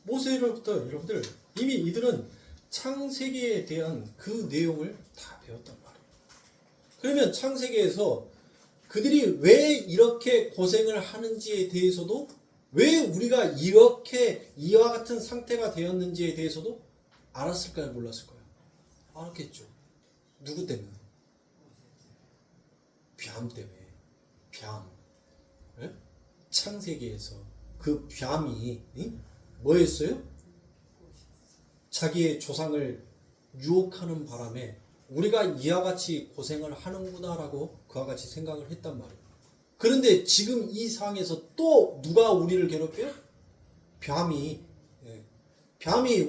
모세로부터 여러분들 이미 이들은 창세기에 대한 그 내용을 다 배웠단 말이에요. 그러면 창세기에서 그들이 왜 이렇게 고생을 하는지에 대해서도, 왜 우리가 이렇게 이와 같은 상태가 되었는지에 대해서도 알았을까요? 몰랐을까요? 알았겠죠. 누구 때문에? 뱀 때문에. 뱀. 네? 창세기에서 그 뱀이 뭐였어요? 자기의 조상을 유혹하는 바람에 우리가 이와 같이 고생을 하는구나라고 그와 같이 생각을 했단 말이에요. 그런데 지금 이 상황에서 또 누가 우리를 괴롭혀요? 뱀이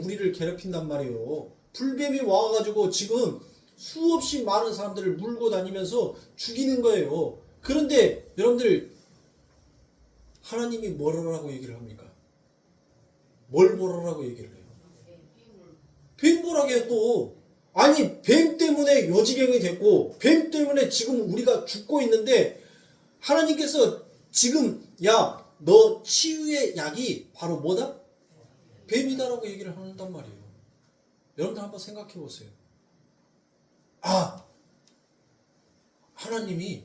우리를 괴롭힌단 말이에요. 불뱀이 와가지고 지금 수없이 많은 사람들을 물고 다니면서 죽이는 거예요. 그런데 여러분들 하나님이 뭐라고 얘기를 합니까? 뭘 뭐라고 얘기를 해요? 뱀 보라게 또. 아니 뱀 때문에 요지경이 됐고 뱀 때문에 지금 우리가 죽고 있는데 하나님께서 지금 야 너 치유의 약이 바로 뭐다? 뱀이다라고 얘기를 한단 말이에요. 여러분들 한번 생각해 보세요. 아 하나님이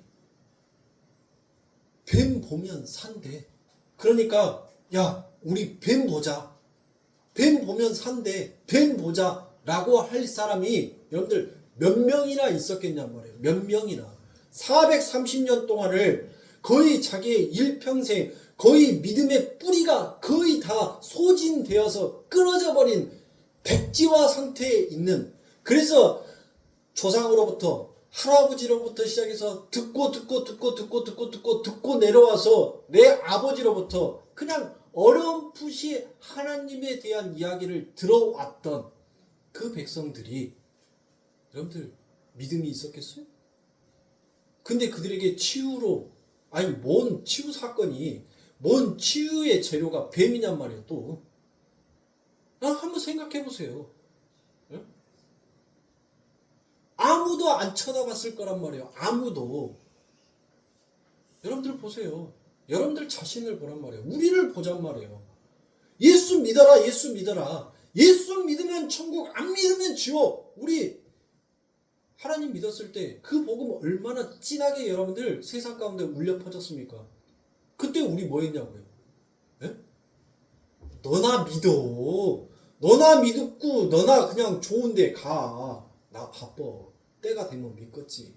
뱀 보면 산대. 그러니까 야 우리 뱀 보자. 뱀 보면 산대. 뱀 보자 라고 할 사람이 여러분들 몇 명이나 있었겠냔 말이에요. 몇 명이나. 430년 동안을 거의 자기의 일평생 거의 믿음의 뿌리가 거의 다 소진되어서 끊어져 버린 백지화 상태에 있는, 그래서 조상으로부터 할아버지로부터 시작해서 듣고 내려와서 내 아버지로부터 그냥 어렴풋이 하나님에 대한 이야기를 들어왔던 그 백성들이 여러분들 믿음이 있었겠어요? 근데 그들에게 치유로, 아니 뭔 치유 사건이, 뭔 치유의 재료가 뱀이냔 말이에요. 또 한번 생각해 보세요. 아무도 안 쳐다봤을 거란 말이에요. 아무도. 여러분들 보세요. 여러분들 자신을 보란 말이에요. 우리를 보잔 말이에요. 예수 믿어라. 예수 믿어라. 예수 믿으면 천국, 안 믿으면 지옥. 우리 하나님 믿었을 때 그 복음 얼마나 진하게 여러분들 세상 가운데 울려 퍼졌습니까? 그때 우리 뭐 했냐고요? 에? 너나 믿어. 너나 믿고 너나 그냥 좋은데 가. 나 바빠. 때가 되면 믿겠지.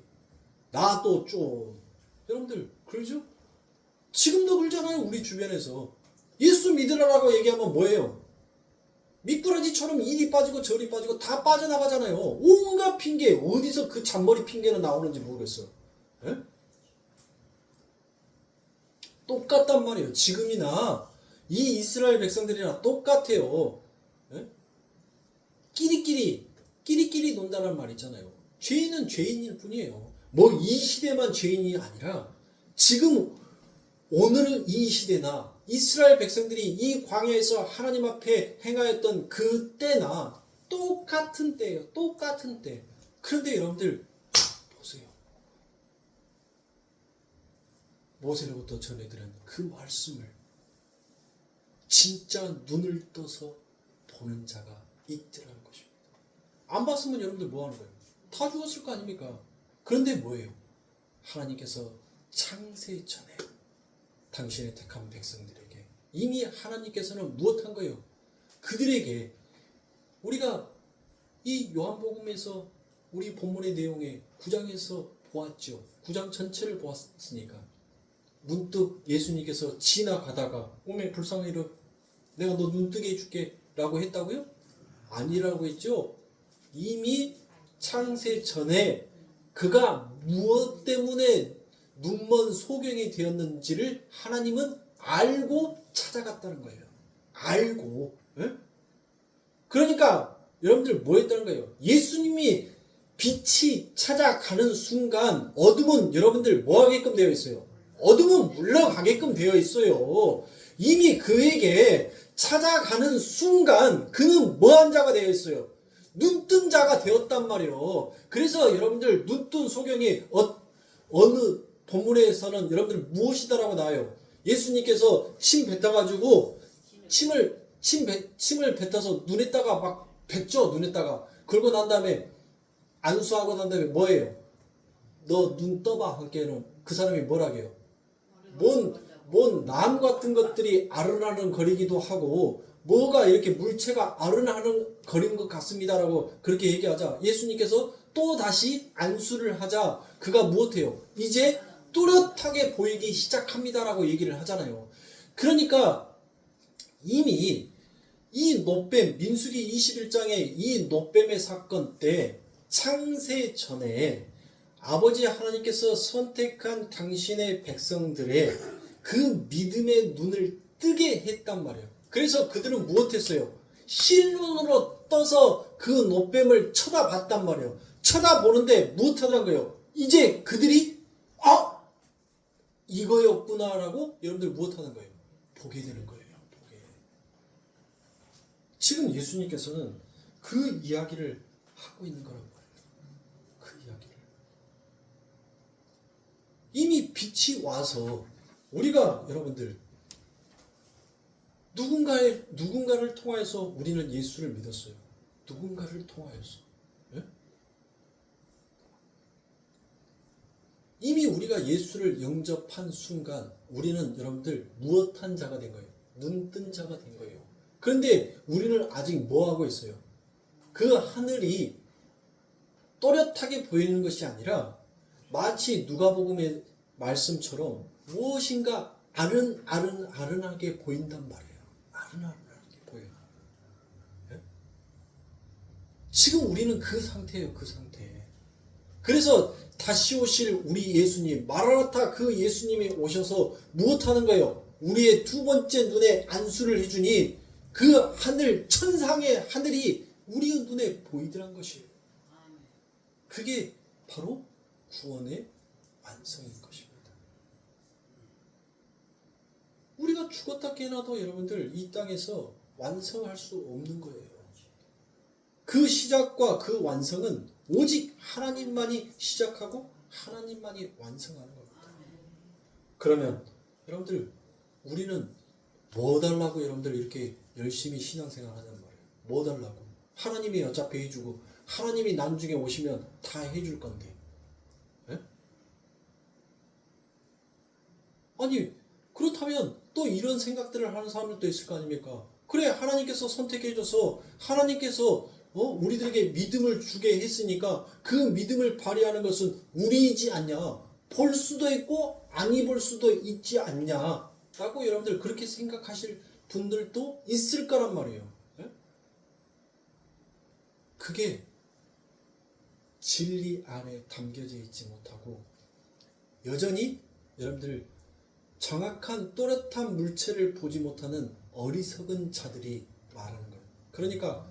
나도 좀. 여러분들 그러죠? 지금도 그러잖아요. 우리 주변에서. 예수 믿으라고 얘기하면 뭐예요? 미꾸라지처럼 이리 빠지고 저리 빠지고 다 빠져나가잖아요. 온갖 핑계. 어디서 그 잔머리 핑계는 나오는지 모르겠어. 에? 똑같단 말이에요. 지금이나 이 이스라엘 백성들이랑 똑같아요. 에? 끼리끼리 논다는 말 있잖아요. 죄인은 죄인일 뿐이에요. 뭐 이 시대만 죄인이 아니라 지금 오늘은 이 시대나 이스라엘 백성들이 이 광야에서 하나님 앞에 행하였던 그 때나 똑같은 때예요. 똑같은 때. 그런데 여러분들 보세요. 모세로부터 전해들은 그 말씀을 진짜 눈을 떠서 보는 자가 있더라는 것입니다. 안 봤으면 여러분들 뭐 하는 거예요? 다 죽었을 거 아닙니까? 그런데 뭐예요? 하나님께서 창세 전에 당신의 택한 백성들에게 이미 하나님께서는 무엇한 거예요? 그들에게 우리가 이 요한복음에서 우리 본문의 내용에 9장에서 보았죠. 9장 전체를 보았으니까 문득 예수님께서 지나가다가 오메 불쌍히로 내가 너 눈뜨게 해줄게 라고 했다고요? 아니라고 했죠. 이미 창세 전에 그가 무엇 때문에 눈먼 소경이 되었는지를 하나님은 알고 찾아갔다는 거예요. 알고. 에? 그러니까 여러분들 뭐 했다는 거예요? 예수님이 빛이 찾아가는 순간 어둠은 여러분들 뭐 하게끔 되어 있어요? 어둠은 물러가게끔 되어 있어요. 이미 그에게 찾아가는 순간 그는 뭐한 자가 되어 있어요? 눈뜬 자가 되었단 말이에요. 그래서 여러분들 눈뜬 소경이 어느 본문에서는 여러분들 무엇이다라고 나와요? 예수님께서 침 뱉어가지고 침을 뱉어서 눈에다가 막 뱉죠. 눈에다가. 그러고 난 다음에 안수하고 난 다음에 뭐예요? 너 눈 떠봐. 함께는 그 사람이 뭐라고 해요? 뭔 남 같은 것들이 아른아른 거리기도 하고 뭐가 이렇게 물체가 아른아른 거리는 것 같습니다라고 그렇게 얘기하자 예수님께서 또 다시 안수를 하자 그가 무엇해요? 이제 또렷하게 보이기 시작합니다라고 얘기를 하잖아요. 그러니까 이미 이 노뱀 민수기 21장의 이 노뱀의 사건 때 창세 전에 아버지 하나님께서 선택한 당신의 백성들의 그 믿음의 눈을 뜨게 했단 말이에요. 그래서 그들은 무엇했어요? 실눈으로 떠서 그 노뱀을 쳐다봤단 말이에요. 쳐다보는데 무엇하더란 거예요? 이제 그들이 이거였구나라고 여러분들 무엇하는 거예요? 보게 되는 거예요. 보게. 지금 예수님께서는 그 이야기를 하고 있는 거란 말이에요. 그 이야기를. 이미 빛이 와서 우리가 여러분들 누군가를 통하여서 우리는 예수를 믿었어요. 누군가를 통하여서. 예? 이미 우리가 예수를 영접한 순간 우리는 여러분들 무엇한 자가 된 거예요? 눈뜬 자가 된 거예요. 그런데 우리는 아직 뭐 하고 있어요? 그 하늘이 또렷하게 보이는 것이 아니라 마치 누가복음의 말씀처럼 무엇인가 아른아른하게 보인단 말이에요. 아른아른하게 보여요. 네? 지금 우리는 그 상태예요. 그 상태. 그래서 다시 오실 우리 예수님 마라나타 그 예수님이 오셔서 무엇하는 거예요? 우리의 두 번째 눈에 안수를 해주니 그 하늘 천상의 하늘이 우리의 눈에 보이더란 것이에요. 그게 바로 구원의 완성인 것입니다. 우리가 죽었다 깨어나도 여러분들 이 땅에서 완성할 수 없는 거예요. 그 시작과 그 완성은 오직 하나님만이 시작하고 하나님만이 완성하는 겁니다. 그러면 여러분들 우리는 뭐 달라고 여러분들 이렇게 열심히 신앙생활 하는 말이에요. 뭐 달라고? 하나님이 어차피 해주고 하나님이 나중에 오시면 다 해줄 건데. 에? 아니 그렇다면 또 이런 생각들을 하는 사람들도 있을 거 아닙니까? 그래 하나님께서 선택해줘서 하나님께서 우리들에게 믿음을 주게 했으니까 그 믿음을 발휘하는 것은 우리이지 않냐? 볼 수도 있고 아니 볼 수도 있지 않냐? 라고 여러분들 그렇게 생각하실 분들도 있을 거란 말이에요. 예? 그게 진리 안에 담겨져 있지 못하고 여전히 여러분들 정확한 또렷한 물체를 보지 못하는 어리석은 자들이 말하는 거예요. 그러니까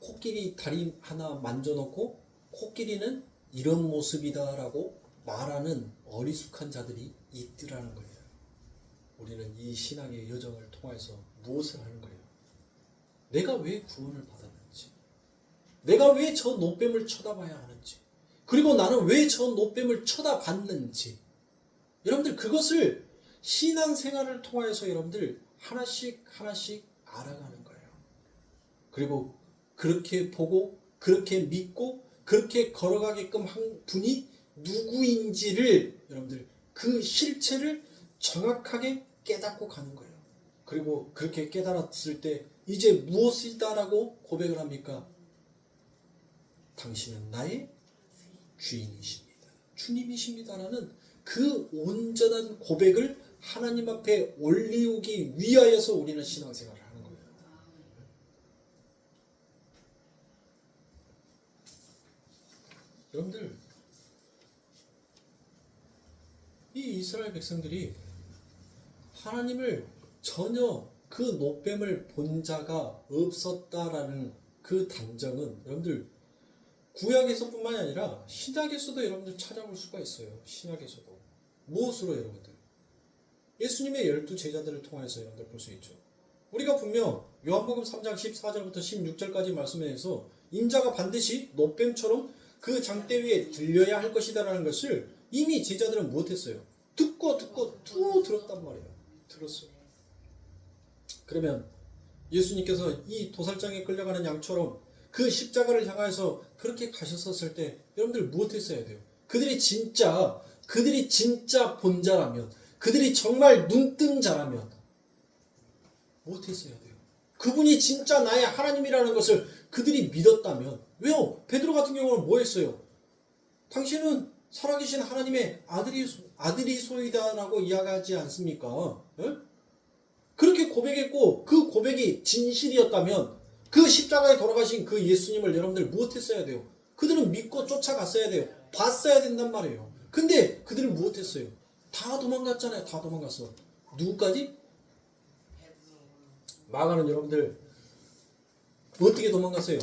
코끼리 다리 하나 만져놓고 코끼리는 이런 모습이다라고 말하는 어리숙한 자들이 있더라는 거예요. 우리는 이 신앙의 여정을 통해서 무엇을 하는 거예요? 내가 왜 구원을 받았는지, 내가 왜 저 노뱀을 쳐다봐야 하는지, 그리고 나는 왜 저 노뱀을 쳐다봤는지, 여러분들 그것을 신앙생활을 통해서 여러분들 하나씩 알아가는 거예요. 그리고 그렇게 보고 그렇게 믿고 그렇게 걸어가게끔 한 분이 누구인지를 여러분들 그 실체를 정확하게 깨닫고 가는 거예요. 그리고 그렇게 깨달았을 때 이제 무엇이다라고 고백을 합니까? 당신은 나의 주인이십니다. 주님이십니다라는 그 온전한 고백을 하나님 앞에 올리우기 위하여서 우리는 신앙생활을 하는 거예요. 여러분들 이 이스라엘 백성들이 하나님을 전혀 그 노뱀을 본 자가 없었다라는 그 단정은 여러분들 구약에서뿐만이 아니라 신약에서도 여러분들 찾아볼 수가 있어요. 신약에서도. 무엇으로 여러분들? 예수님의 12 제자들을 통해서 여러분들 볼 수 있죠. 우리가 분명 요한복음 3장 14절부터 16절까지 말씀에서 인자가 반드시 노뱀처럼 그 장대 위에 들려야 할 것이다라는 것을 이미 제자들은 무엇했어요? 듣고 또 들었단 말이에요. 들었어요. 그러면 예수님께서 이 도살장에 끌려가는 양처럼 그 십자가를 향해서 그렇게 가셨었을 때 여러분들 무엇했어야 돼요? 그들이 진짜 본자라면, 그들이 정말 눈뜬 자라면 무엇했어야 돼요? 그분이 진짜 나의 하나님이라는 것을 그들이 믿었다면. 왜요? 베드로 같은 경우는 뭐 했어요? 당신은 살아계신 하나님의 아들이소이다라고 이야기하지 않습니까? 에? 그렇게 고백했고 그 고백이 진실이었다면 그 십자가에 돌아가신 그 예수님을 여러분들 무엇했어야 돼요? 그들은 믿고 쫓아갔어야 돼요. 봤어야 된단 말이에요. 근데 그들은 무엇했어요? 다 도망갔잖아요. 다 도망갔어. 누구까지? 마가는 여러분들 어떻게 도망갔어요?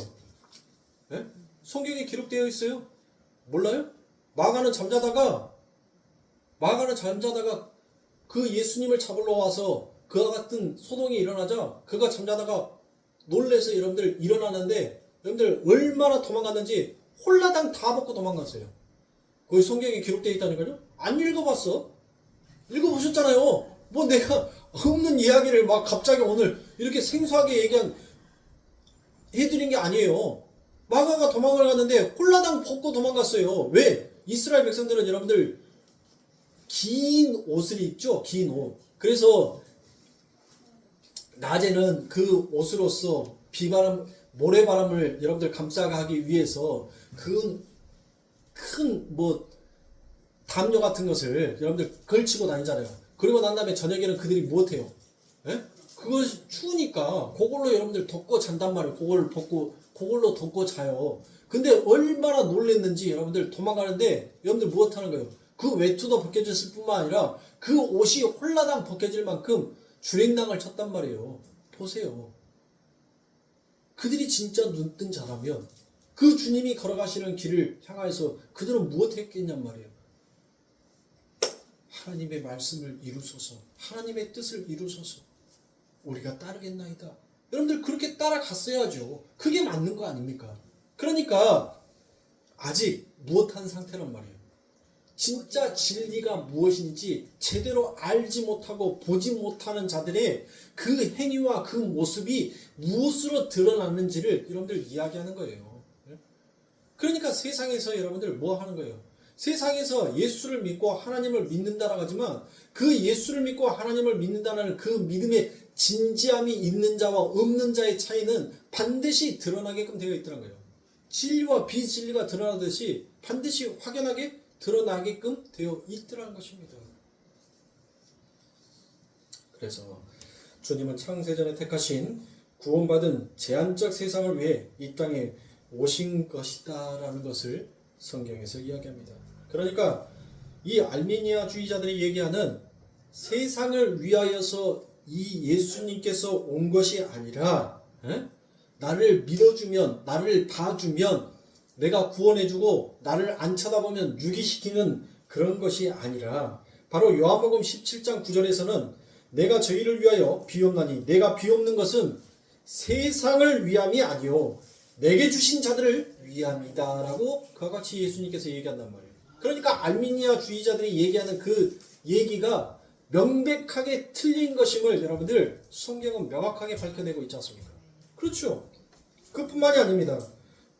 예? 성경에 기록되어 있어요? 몰라요? 마가는 잠자다가 그 예수님을 잡으러 와서 그와 같은 소동이 일어나자 그가 잠자다가 놀래서 여러분들 일어나는데 여러분들 얼마나 도망갔는지 홀라당 다 벗고 도망갔어요. 거기 성경에 기록되어 있다니까요? 안 읽어봤어? 읽어보셨잖아요. 뭐 내가 없는 이야기를 막 갑자기 오늘 이렇게 생소하게 해드린 게 아니에요. 마가가 도망을 갔는데 홀라당 벗고 도망갔어요. 왜? 이스라엘 백성들은 여러분들 긴 옷을 입죠. 긴 옷. 그래서 낮에는 그 옷으로서 비바람, 모래바람을 여러분들 감싸가기 위해서 그 큰 담요 같은 것을 여러분들 걸치고 다니잖아요. 그리고 난 다음에 저녁에는 그들이 무엇해요? 예? 그것이 추우니까 그걸로 여러분들 덮고 잔단 말이에요. 그걸 벗고 그걸로 덮고 자요. 근데 얼마나 놀랬는지 여러분들 도망가는데 여러분들 무엇하는 거예요? 그 외투도 벗겨졌을 뿐만 아니라 그 옷이 홀라당 벗겨질 만큼 주랭랑을 쳤단 말이에요. 보세요. 그들이 진짜 눈뜬 자라면 그 주님이 걸어가시는 길을 향해서 그들은 무엇했겠냔 말이에요. 하나님의 말씀을 이루소서, 하나님의 뜻을 이루소서 우리가 따르겠나이다. 여러분들 그렇게 따라갔어야죠. 그게 맞는 거 아닙니까? 그러니까 아직 무엇한 상태란 말이에요. 진짜 진리가 무엇인지 제대로 알지 못하고 보지 못하는 자들의 그 행위와 그 모습이 무엇으로 드러났는지를 여러분들 이야기하는 거예요. 그러니까 세상에서 여러분들 뭐 하는 거예요? 세상에서 예수를 믿고 하나님을 믿는다라고 하지만 그 예수를 믿고 하나님을 믿는다는 그 믿음의 진지함이 있는 자와 없는 자의 차이는 반드시 드러나게끔 되어 있더란 거예요. 진리와 비진리가 드러나듯이 반드시 확연하게 드러나게끔 되어 있더란 것입니다. 그래서 주님은 창세전에 택하신 구원받은 제한적 세상을 위해 이 땅에 오신 것이다 라는 것을 성경에서 이야기합니다. 그러니까 이 알미니아주의자들이 얘기하는 세상을 위하여서 이 예수님께서 온 것이 아니라 나를 믿어주면, 나를 봐주면 내가 구원해주고 나를 안 쳐다보면 유기시키는 그런 것이 아니라 바로 요한복음 17장 9절에서는 내가 저희를 위하여 비옵나니 내가 비옵는 것은 세상을 위함이 아니요 내게 주신 자들을 위함이다 라고 그와 같이 예수님께서 얘기한단 말이에요. 그러니까 알미니아 주의자들이 얘기하는 그 얘기가 명백하게 틀린 것임을 여러분들 성경은 명확하게 밝혀내고 있지 않습니까? 그렇죠. 그뿐만이 아닙니다.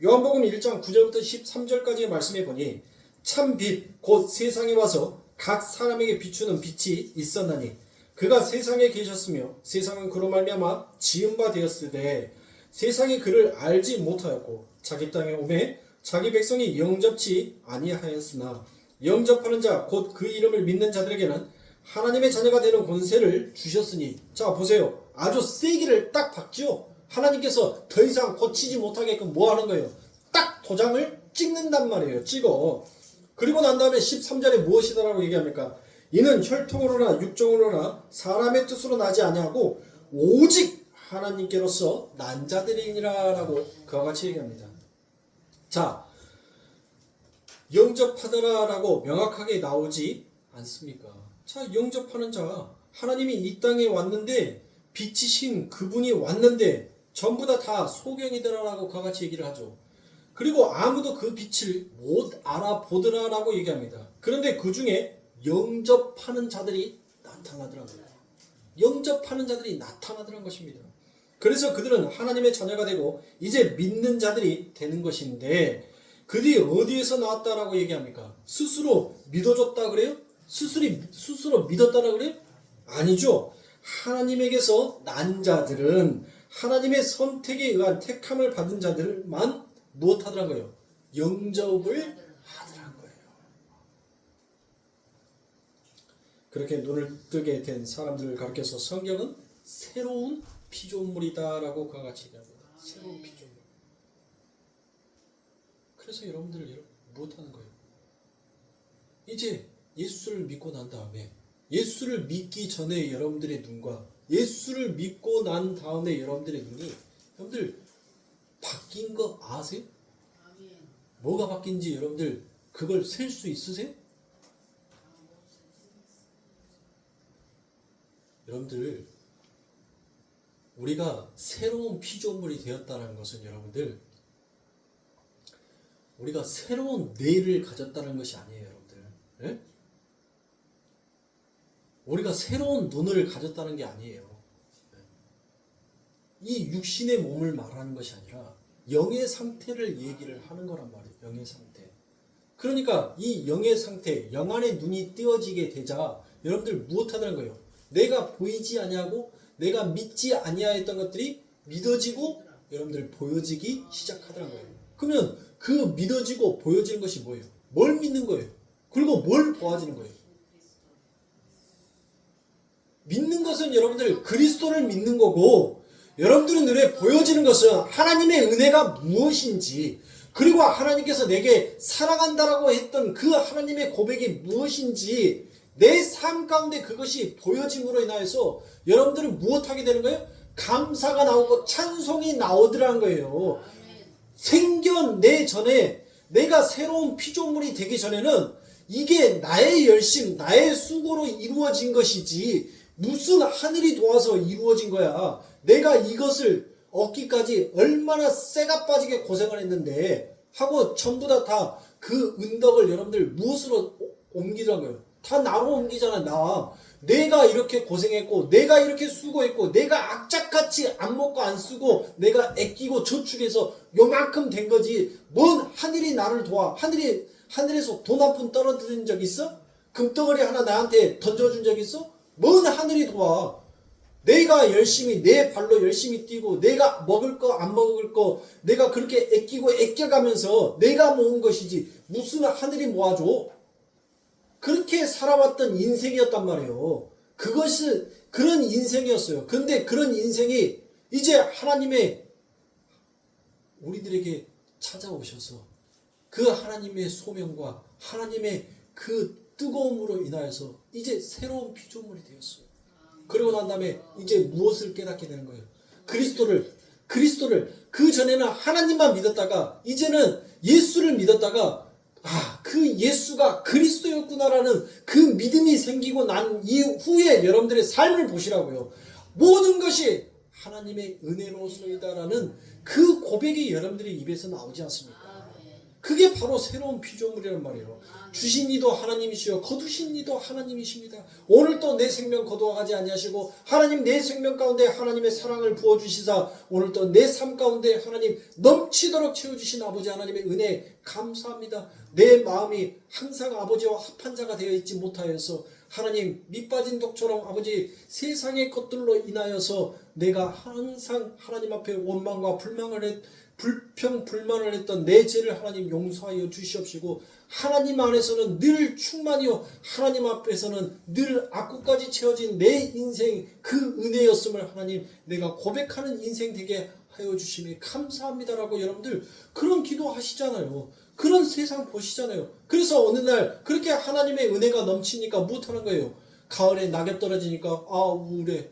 요한복음 1장 9절부터 13절까지의 말씀해 보니 참 빛 곧 세상에 와서 각 사람에게 비추는 빛이 있었나니 그가 세상에 계셨으며 세상은 그로 말미암아 지은 바 되었으되 세상이 그를 알지 못하였고 자기 땅에 오매 자기 백성이 영접치 아니하였으나 영접하는 자 곧 그 이름을 믿는 자들에게는 하나님의 자녀가 되는 권세를 주셨으니. 자 보세요. 아주 세기를 딱 박죠. 하나님께서 더 이상 고치지 못하게끔 뭐 하는 거예요? 딱 도장을 찍는단 말이에요. 찍어. 그리고 난 다음에 13절에 무엇이다라고 얘기합니까? 이는 혈통으로나 육정으로나 사람의 뜻으로 나지 아니하고 오직 하나님께로서 난 자들이니라 라고 그와 같이 얘기합니다. 자, 영접하더라라고 명확하게 나오지 않습니까? 자, 영접하는 자, 하나님이 이 땅에 왔는데 빛이신 그분이 왔는데 전부 다 소경이더라라고 그와 같이 얘기를 하죠. 그리고 아무도 그 빛을 못 알아보더라라고 얘기합니다. 그런데 그 중에 영접하는 자들이 나타나더라고요. 영접하는 자들이 나타나더란 것입니다. 그래서 그들은 하나님의 자녀가 되고 이제 믿는 자들이 되는 것인데 그들이 어디에서 나왔다라고 얘기합니까? 스스로 믿어줬다 그래요? 스스로 믿었다라 그래요? 아니죠. 하나님에게서 난 자들은 하나님의 선택에 의한 택함을 받은 자들만 무엇하더란 거예요? 영접을 하더란 거예요. 그렇게 눈을 뜨게 된 사람들을 가리켜서 성경은 새로운 피조물이다라고 그와 같이 얘기합니다. 새로운 피조물. 그래서 여러분들 무엇하는 거예요? 이제 예수를 믿고 난 다음에 예수를 믿기 전에 여러분들의 눈과 예수를 믿고 난 다음에 여러분들의 눈이 여러분들 바뀐 거 아세요? 뭐가 바뀐지 여러분들 그걸 셀 수 있으세요? 여러분들 우리가 새로운 피조물이 되었다는 것은 여러분들 우리가 새로운 뇌를 가졌다는 것이 아니에요, 여러분들. 예? 우리가 새로운 눈을 가졌다는 게 아니에요. 이 육신의 몸을 말하는 것이 아니라 영의 상태를 얘기를 하는 거란 말이에요. 영의 상태. 그러니까 이 영의 상태, 영 안의 눈이 띄어지게 되자 여러분들 무엇하는 거예요? 내가 보이지 아니하고 내가 믿지 아니하였던 것들이 믿어지고 여러분들 보여지기 시작하더란 거예요. 그러면 그 믿어지고 보여지는 것이 뭐예요? 뭘 믿는 거예요? 그리고 뭘 보아지는 거예요? 믿는 것은 여러분들 그리스도를 믿는 거고 여러분들의 눈에 보여지는 것은 하나님의 은혜가 무엇인지 그리고 하나님께서 내게 사랑한다라고 했던 그 하나님의 고백이 무엇인지 내 삶 가운데 그것이 보여짐으로 인하여서 여러분들은 무엇하게 되는 거예요? 감사가 나오고 찬송이 나오더라는 거예요. 생겨내 전에 내가 새로운 피조물이 되기 전에는 이게 나의 열심, 나의 수고로 이루어진 것이지 무슨 하늘이 도와서 이루어진 거야. 내가 이것을 얻기까지 얼마나 쇠가 빠지게 고생을 했는데 하고 전부 다 그 은덕을 여러분들 무엇으로 옮기더라고요? 다 나로 옮기잖아. 내가 이렇게 고생했고 내가 이렇게 수고했고 내가 악착같이 안 먹고 안 쓰고 내가 아끼고 저축해서 요만큼 된 거지 뭔 하늘이 나를 도와. 하늘에서 돈 한 푼 떨어뜨린 적 있어? 금덩어리 하나 나한테 던져준 적 있어? 뭔 하늘이 도와. 내가 열심히 내 발로 열심히 뛰고 내가 먹을 거 안 먹을 거 내가 그렇게 아끼고 아껴가면서 내가 모은 것이지 무슨 하늘이 모아줘. 그렇게 살아왔던 인생이었단 말이에요. 그것이 그런 인생이었어요. 근데 그런 인생이 이제 하나님의 우리들에게 찾아오셔서 그 하나님의 소명과 하나님의 그 뜨거움으로 인하여서 이제 새로운 피조물이 되었어요. 그러고 난 다음에 이제 무엇을 깨닫게 되는 거예요? 그리스도를 그 전에는 하나님만 믿었다가 이제는 예수를 믿었다가 그 예수가 그리스도였구나라는 그 믿음이 생기고 난 이후에 여러분들의 삶을 보시라고요. 모든 것이 하나님의 은혜로소이다라는 그 고백이 여러분들의 입에서 나오지 않습니까? 그게 바로 새로운 피조물이란 말이에요. 주신 이도 하나님이시요 거두신 이도 하나님이십니다. 오늘도 내 생명 거두어가지 아니하시고 하나님 내 생명 가운데 하나님의 사랑을 부어주시사 오늘도 내 삶 가운데 하나님 넘치도록 채워주신 아버지 하나님의 은혜 감사합니다. 내 마음이 항상 아버지와 합한 자가 되어 있지 못하여서 하나님 밑빠진 독처럼 아버지 세상의 것들로 인하여서 내가 항상 하나님 앞에 원망과 불평불만을 했던 내 죄를 하나님 용서하여 주시옵시고 하나님 안에서는 늘 충만이요 하나님 앞에서는 늘 악구까지 채워진 내 인생 그 은혜였음을 하나님 내가 고백하는 인생 되게 하여 주심에 감사합니다라고 여러분들 그런 기도 하시잖아요. 그런 세상 보시잖아요. 그래서 어느 날 그렇게 하나님의 은혜가 넘치니까 못하는 거예요. 가을에 낙엽 떨어지니까 우울해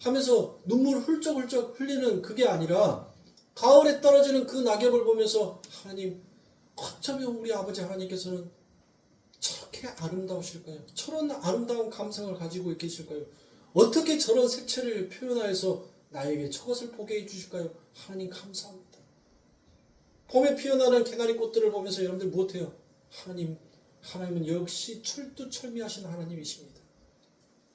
하면서 눈물 훌쩍훌쩍 흘리는 그게 아니라 가을에 떨어지는 그 낙엽을 보면서 하나님 어쩌면 우리 아버지 하나님께서는 저렇게 아름다우실까요? 저런 아름다운 감성을 가지고 계실까요? 어떻게 저런 색채를 표현하여서 나에게 저것을 보게 해주실까요? 하나님 감사합니다. 봄에 피어나는 개나리 꽃들을 보면서 여러분들 못해요. 하나님은 역시 철두철미하신 하나님이십니다.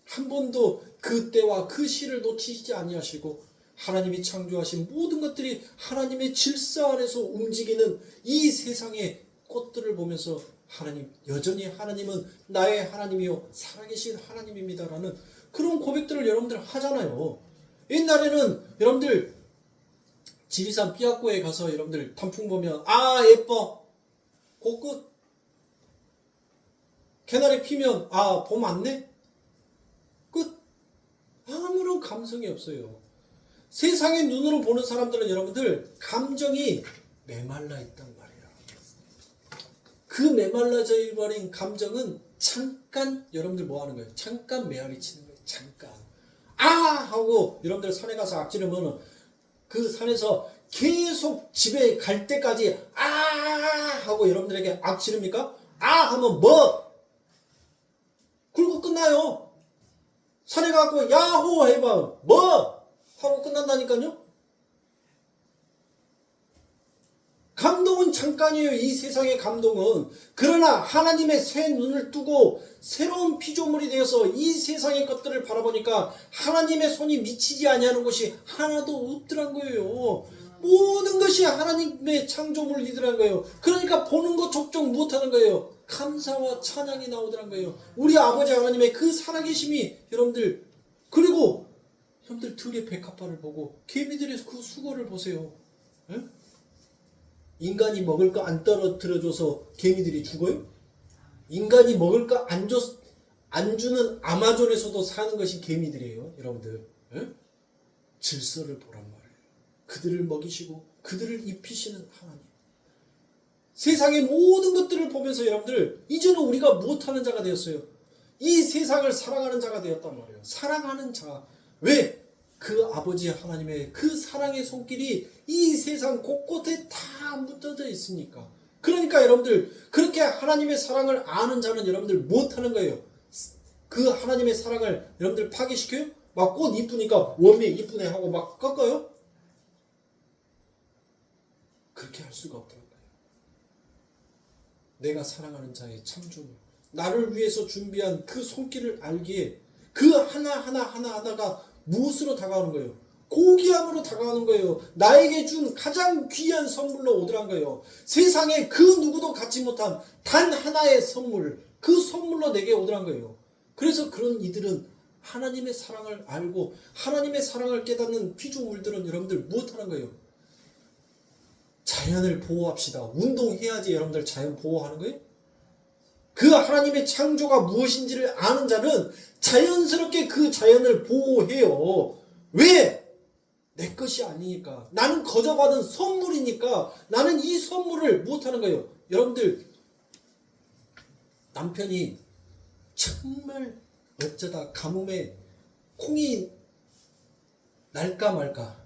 한 번도 그 때와 그 시를 놓치지 아니하시고 하나님이 창조하신 모든 것들이 하나님의 질서 안에서 움직이는 이 세상의 꽃들을 보면서 하나님, 여전히 하나님은 나의 하나님이요 살아계신 하나님입니다라는 그런 고백들을 여러분들 하잖아요. 옛날에는 여러분들 지리산 삐아꼬에 가서 여러분들 단풍 보면 아 예뻐 그 끝. 개나리 피면 아 봄 왔네 끝. 아무런 감성이 없어요. 세상의 눈으로 보는 사람들은 여러분들 감정이 메말라 있단 말이에요. 그 메말라져 버린 감정은 잠깐 여러분들 뭐 하는 거예요? 잠깐 메아리 치는 거예요. 잠깐 아 하고 여러분들 산에 가서 악지르면 그 산에서 계속 집에 갈 때까지 아 하고 여러분들에게 악지릅니까? 아 하면 뭐? 그리고 끝나요. 산에 가고 야호 해봐 뭐? 하고 끝난다니까요. 감동은 잠깐이에요. 이 세상의 감동은. 그러나 하나님의 새 눈을 뜨고 새로운 피조물이 되어서 이 세상의 것들을 바라보니까 하나님의 손이 미치지 아니하는 것이 하나도 없더란 거예요. 모든 것이 하나님의 창조물이더란 거예요. 그러니까 보는 것 족족 못하는 거예요. 감사와 찬양이 나오더란 거예요. 우리 아버지 하나님의 그 살아계심이 여러분들, 그리고 여러분들 들의 백합화를 보고 개미들의 그 수고를 보세요. 에? 인간이 먹을 거 안 떨어뜨려줘서 개미들이 죽어요? 인간이 먹을 거 안 주는 아마존에서도 사는 것이 개미들이에요. 여러분들. 에? 질서를 보란 말이에요. 그들을 먹이시고 그들을 입히시는 하나님. 세상의 모든 것들을 보면서 여러분들 이제는 우리가 못하는 자가 되었어요. 이 세상을 사랑하는 자가 되었단 말이에요. 사랑하는 자. 왜? 그 아버지 하나님의 그 사랑의 손길이 이 세상 곳곳에 다 묻어져 있으니까. 그러니까 여러분들 그렇게 하나님의 사랑을 아는 자는 여러분들 못하는 거예요. 그 하나님의 사랑을 여러분들 파괴시켜요? 막 꽃 이쁘니까 원매 이쁘네 하고 막 꺾어요? 그렇게 할 수가 없더라고요. 내가 사랑하는 자의 창조물, 나를 위해서 준비한 그 손길을 알기에 그 하나가 무엇으로 다가오는 거예요? 고귀함으로 다가오는 거예요. 나에게 준 가장 귀한 선물로 오더란 거예요. 세상에 그 누구도 갖지 못한 단 하나의 선물, 그 선물로 내게 오더란 거예요. 그래서 그런 이들은 하나님의 사랑을 알고 하나님의 사랑을 깨닫는 피조물들은 여러분들 무엇하는 거예요? 자연을 보호합시다. 운동해야지 여러분들 자연 보호하는 거예요? 그 하나님의 창조가 무엇인지를 아는 자는 자연스럽게 그 자연을 보호해요. 왜? 내 것이 아니니까. 나는 거저받은 선물이니까 나는 이 선물을 못하는 거예요. 여러분들 남편이 정말 어쩌다 가뭄에 콩이 날까 말까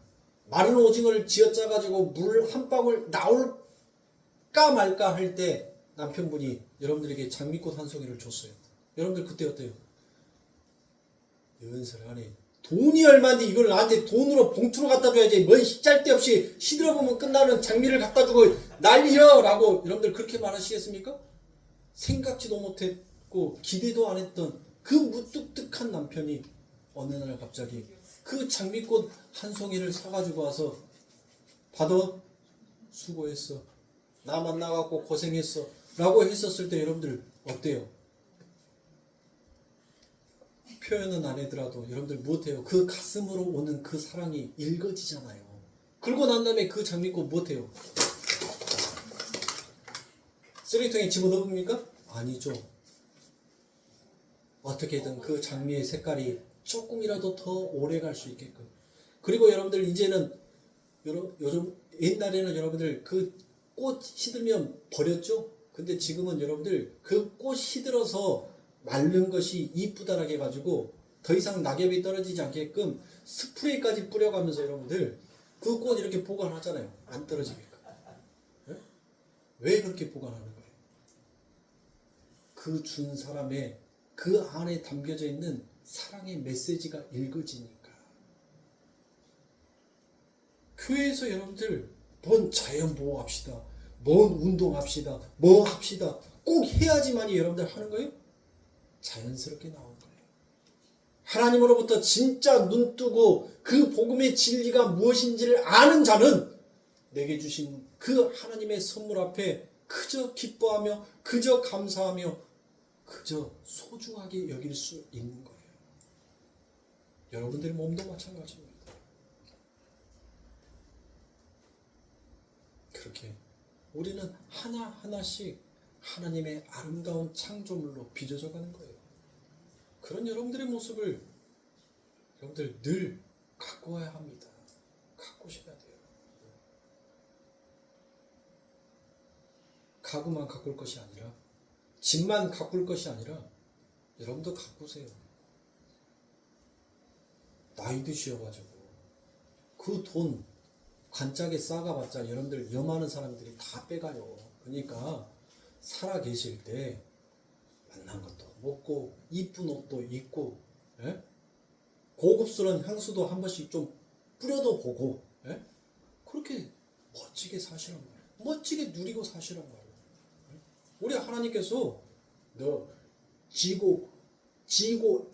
마른 오징어를 쥐어짜가지고 물 한 방울 나올까 말까 할 때 남편분이 여러분들에게 장미꽃 한 송이를 줬어요. 여러분들 그때 어때요? 연설하네. 돈이 얼마인데 이걸 나한테 돈으로 봉투로 갖다 줘야지. 뭔 짤데없이 시들어보면 끝나는 장미를 갖다 주고 난리여 라고 여러분들 그렇게 말하시겠습니까? 생각지도 못했고 기대도 안 했던 그 무뚝뚝한 남편이 어느 날 갑자기 그 장미꽃 한 송이를 사가지고 와서 받아 수고했어. 나 만나갖고 고생했어. 라고 했었을 때 여러분들 어때요? 표현은 안 하더라도 여러분들 못해요. 그 가슴으로 오는 그 사랑이 읽어지잖아요. 그러고 난 다음에 그 장미꽃 못해요. 쓰레기통에 집어넣습니까? 아니죠. 어떻게든 그 장미의 색깔이 조금이라도 더 오래 갈 수 있게끔. 그리고 여러분들 이제는 요즘 옛날에는 여러분들 그 꽃 시들면 버렸죠? 근데 지금은 여러분들 그 꽃 시들어서 마른 것이 이쁘다라고 해가지고 더 이상 낙엽이 떨어지지 않게끔 스프레이까지 뿌려가면서 여러분들 그 꽃 이렇게 보관하잖아요. 안 떨어지게끔. 네? 왜 그렇게 보관하는 거예요? 그 준 사람의 그 안에 담겨져 있는 사랑의 메시지가 읽어지니까. 교회에서 여러분들 뭔 자연보호합시다, 뭔 운동합시다, 뭐 합시다 꼭 해야지만이 여러분들 하는 거예요? 자연스럽게 나오는 거예요. 하나님으로부터 진짜 눈 뜨고 그 복음의 진리가 무엇인지를 아는 자는 내게 주신 그 하나님의 선물 앞에 그저 기뻐하며 그저 감사하며 그저 소중하게 여길 수 있는 거예요. 여러분들의 몸도 마찬가지입니다. 그렇게 우리는 하나하나씩 하나님의 아름다운 창조물로 빚어져 가는 거예요. 그런 여러분들의 모습을 여러분들 늘 가꿔야 합니다. 가꾸셔야 돼요. 가구만 가꿀 것이 아니라, 집만 가꿀 것이 아니라 여러분도 가꾸세요. 나이 드셔가지고 그 돈 관짝에 싸가봤자 여러분들 염하는 사람들이 다 빼가요. 그러니까 살아 계실 때 만난 것도 먹고 이쁜 옷도 입고, 예? 고급스러운 향수도 한 번씩 좀 뿌려도 보고, 예? 그렇게 멋지게 사시란 말이에요. 멋지게 누리고 사시란 말이에요. 우리 하나님께서 너 지고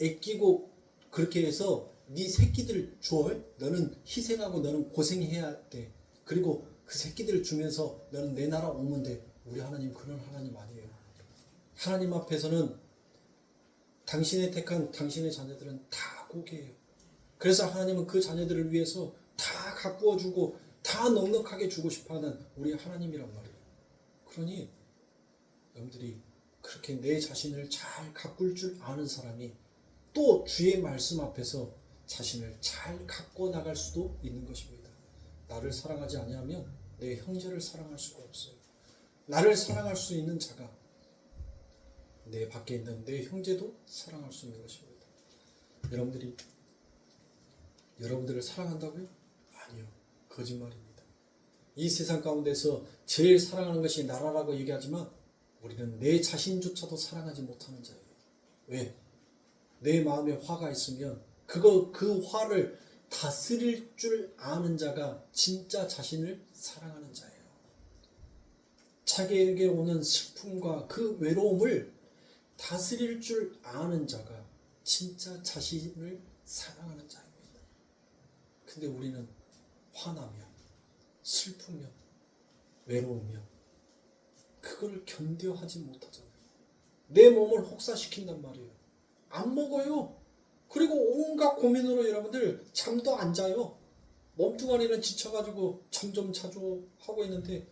애끼고 그렇게 해서 네 새끼들 줘. 너는 희생하고 너는 고생해야 돼. 그리고 그 새끼들을 주면서 너는 내 나라 오면 돼. 우리 하나님 그런 하나님 아니에요. 하나님 앞에서는 당신의 택한 당신의 자녀들은 다 고개예요. 그래서 하나님은 그 자녀들을 위해서 다 가꾸어 주고 다 넉넉하게 주고 싶어하는 우리 하나님이란 말이에요. 그러니 여러분들이 그렇게 내 자신을 잘 가꿀 줄 아는 사람이 또 주의 말씀 앞에서 자신을 잘 가꿔 나갈 수도 있는 것입니다. 나를 사랑하지 아니하면 내 형제를 사랑할 수가 없어요. 나를 사랑할 수 있는 자가 내 밖에 있는 내 형제도 사랑할 수 있는 것입니다. 여러분들이 여러분들을 사랑한다고요? 아니요. 거짓말입니다. 이 세상 가운데서 제일 사랑하는 것이 나라라고 얘기하지만 우리는 내 자신조차도 사랑하지 못하는 자예요. 왜? 내 마음에 화가 있으면 그 화를 다스릴 줄 아는 자가 진짜 자신을 사랑하는 자예요. 자기에게 오는 슬픔과 그 외로움을 다스릴 줄 아는 자가 진짜 자신을 사랑하는 자입니다. 근데 우리는 화나면, 슬프면, 외로우면 그걸 견뎌하지 못하잖아요. 내 몸을 혹사시킨단 말이에요. 안 먹어요. 그리고 온갖 고민으로 여러분들 잠도 안 자요. 몸뚱아리는 지쳐가지고 잠 좀 자주 하고 있는데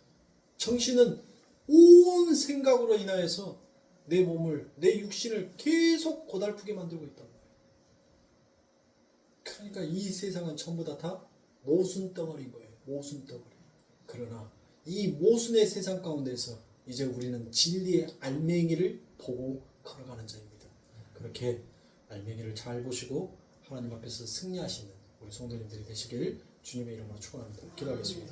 정신은 온 생각으로 인하여서 내 몸을, 내 육신을 계속 고달프게 만들고 있단 말이에요. 그러니까 이 세상은 전부 다 모순 덩어리인 거예요. 모순 덩어리. 그러나 이 모순의 세상 가운데서 이제 우리는 진리의 알맹이를 보고 걸어가는 자입니다. 그렇게 알맹이를 잘 보시고 하나님 앞에서 승리하시는 우리 성도님들이 되시길 주님의 이름으로 축원합니다. 기도하겠습니다.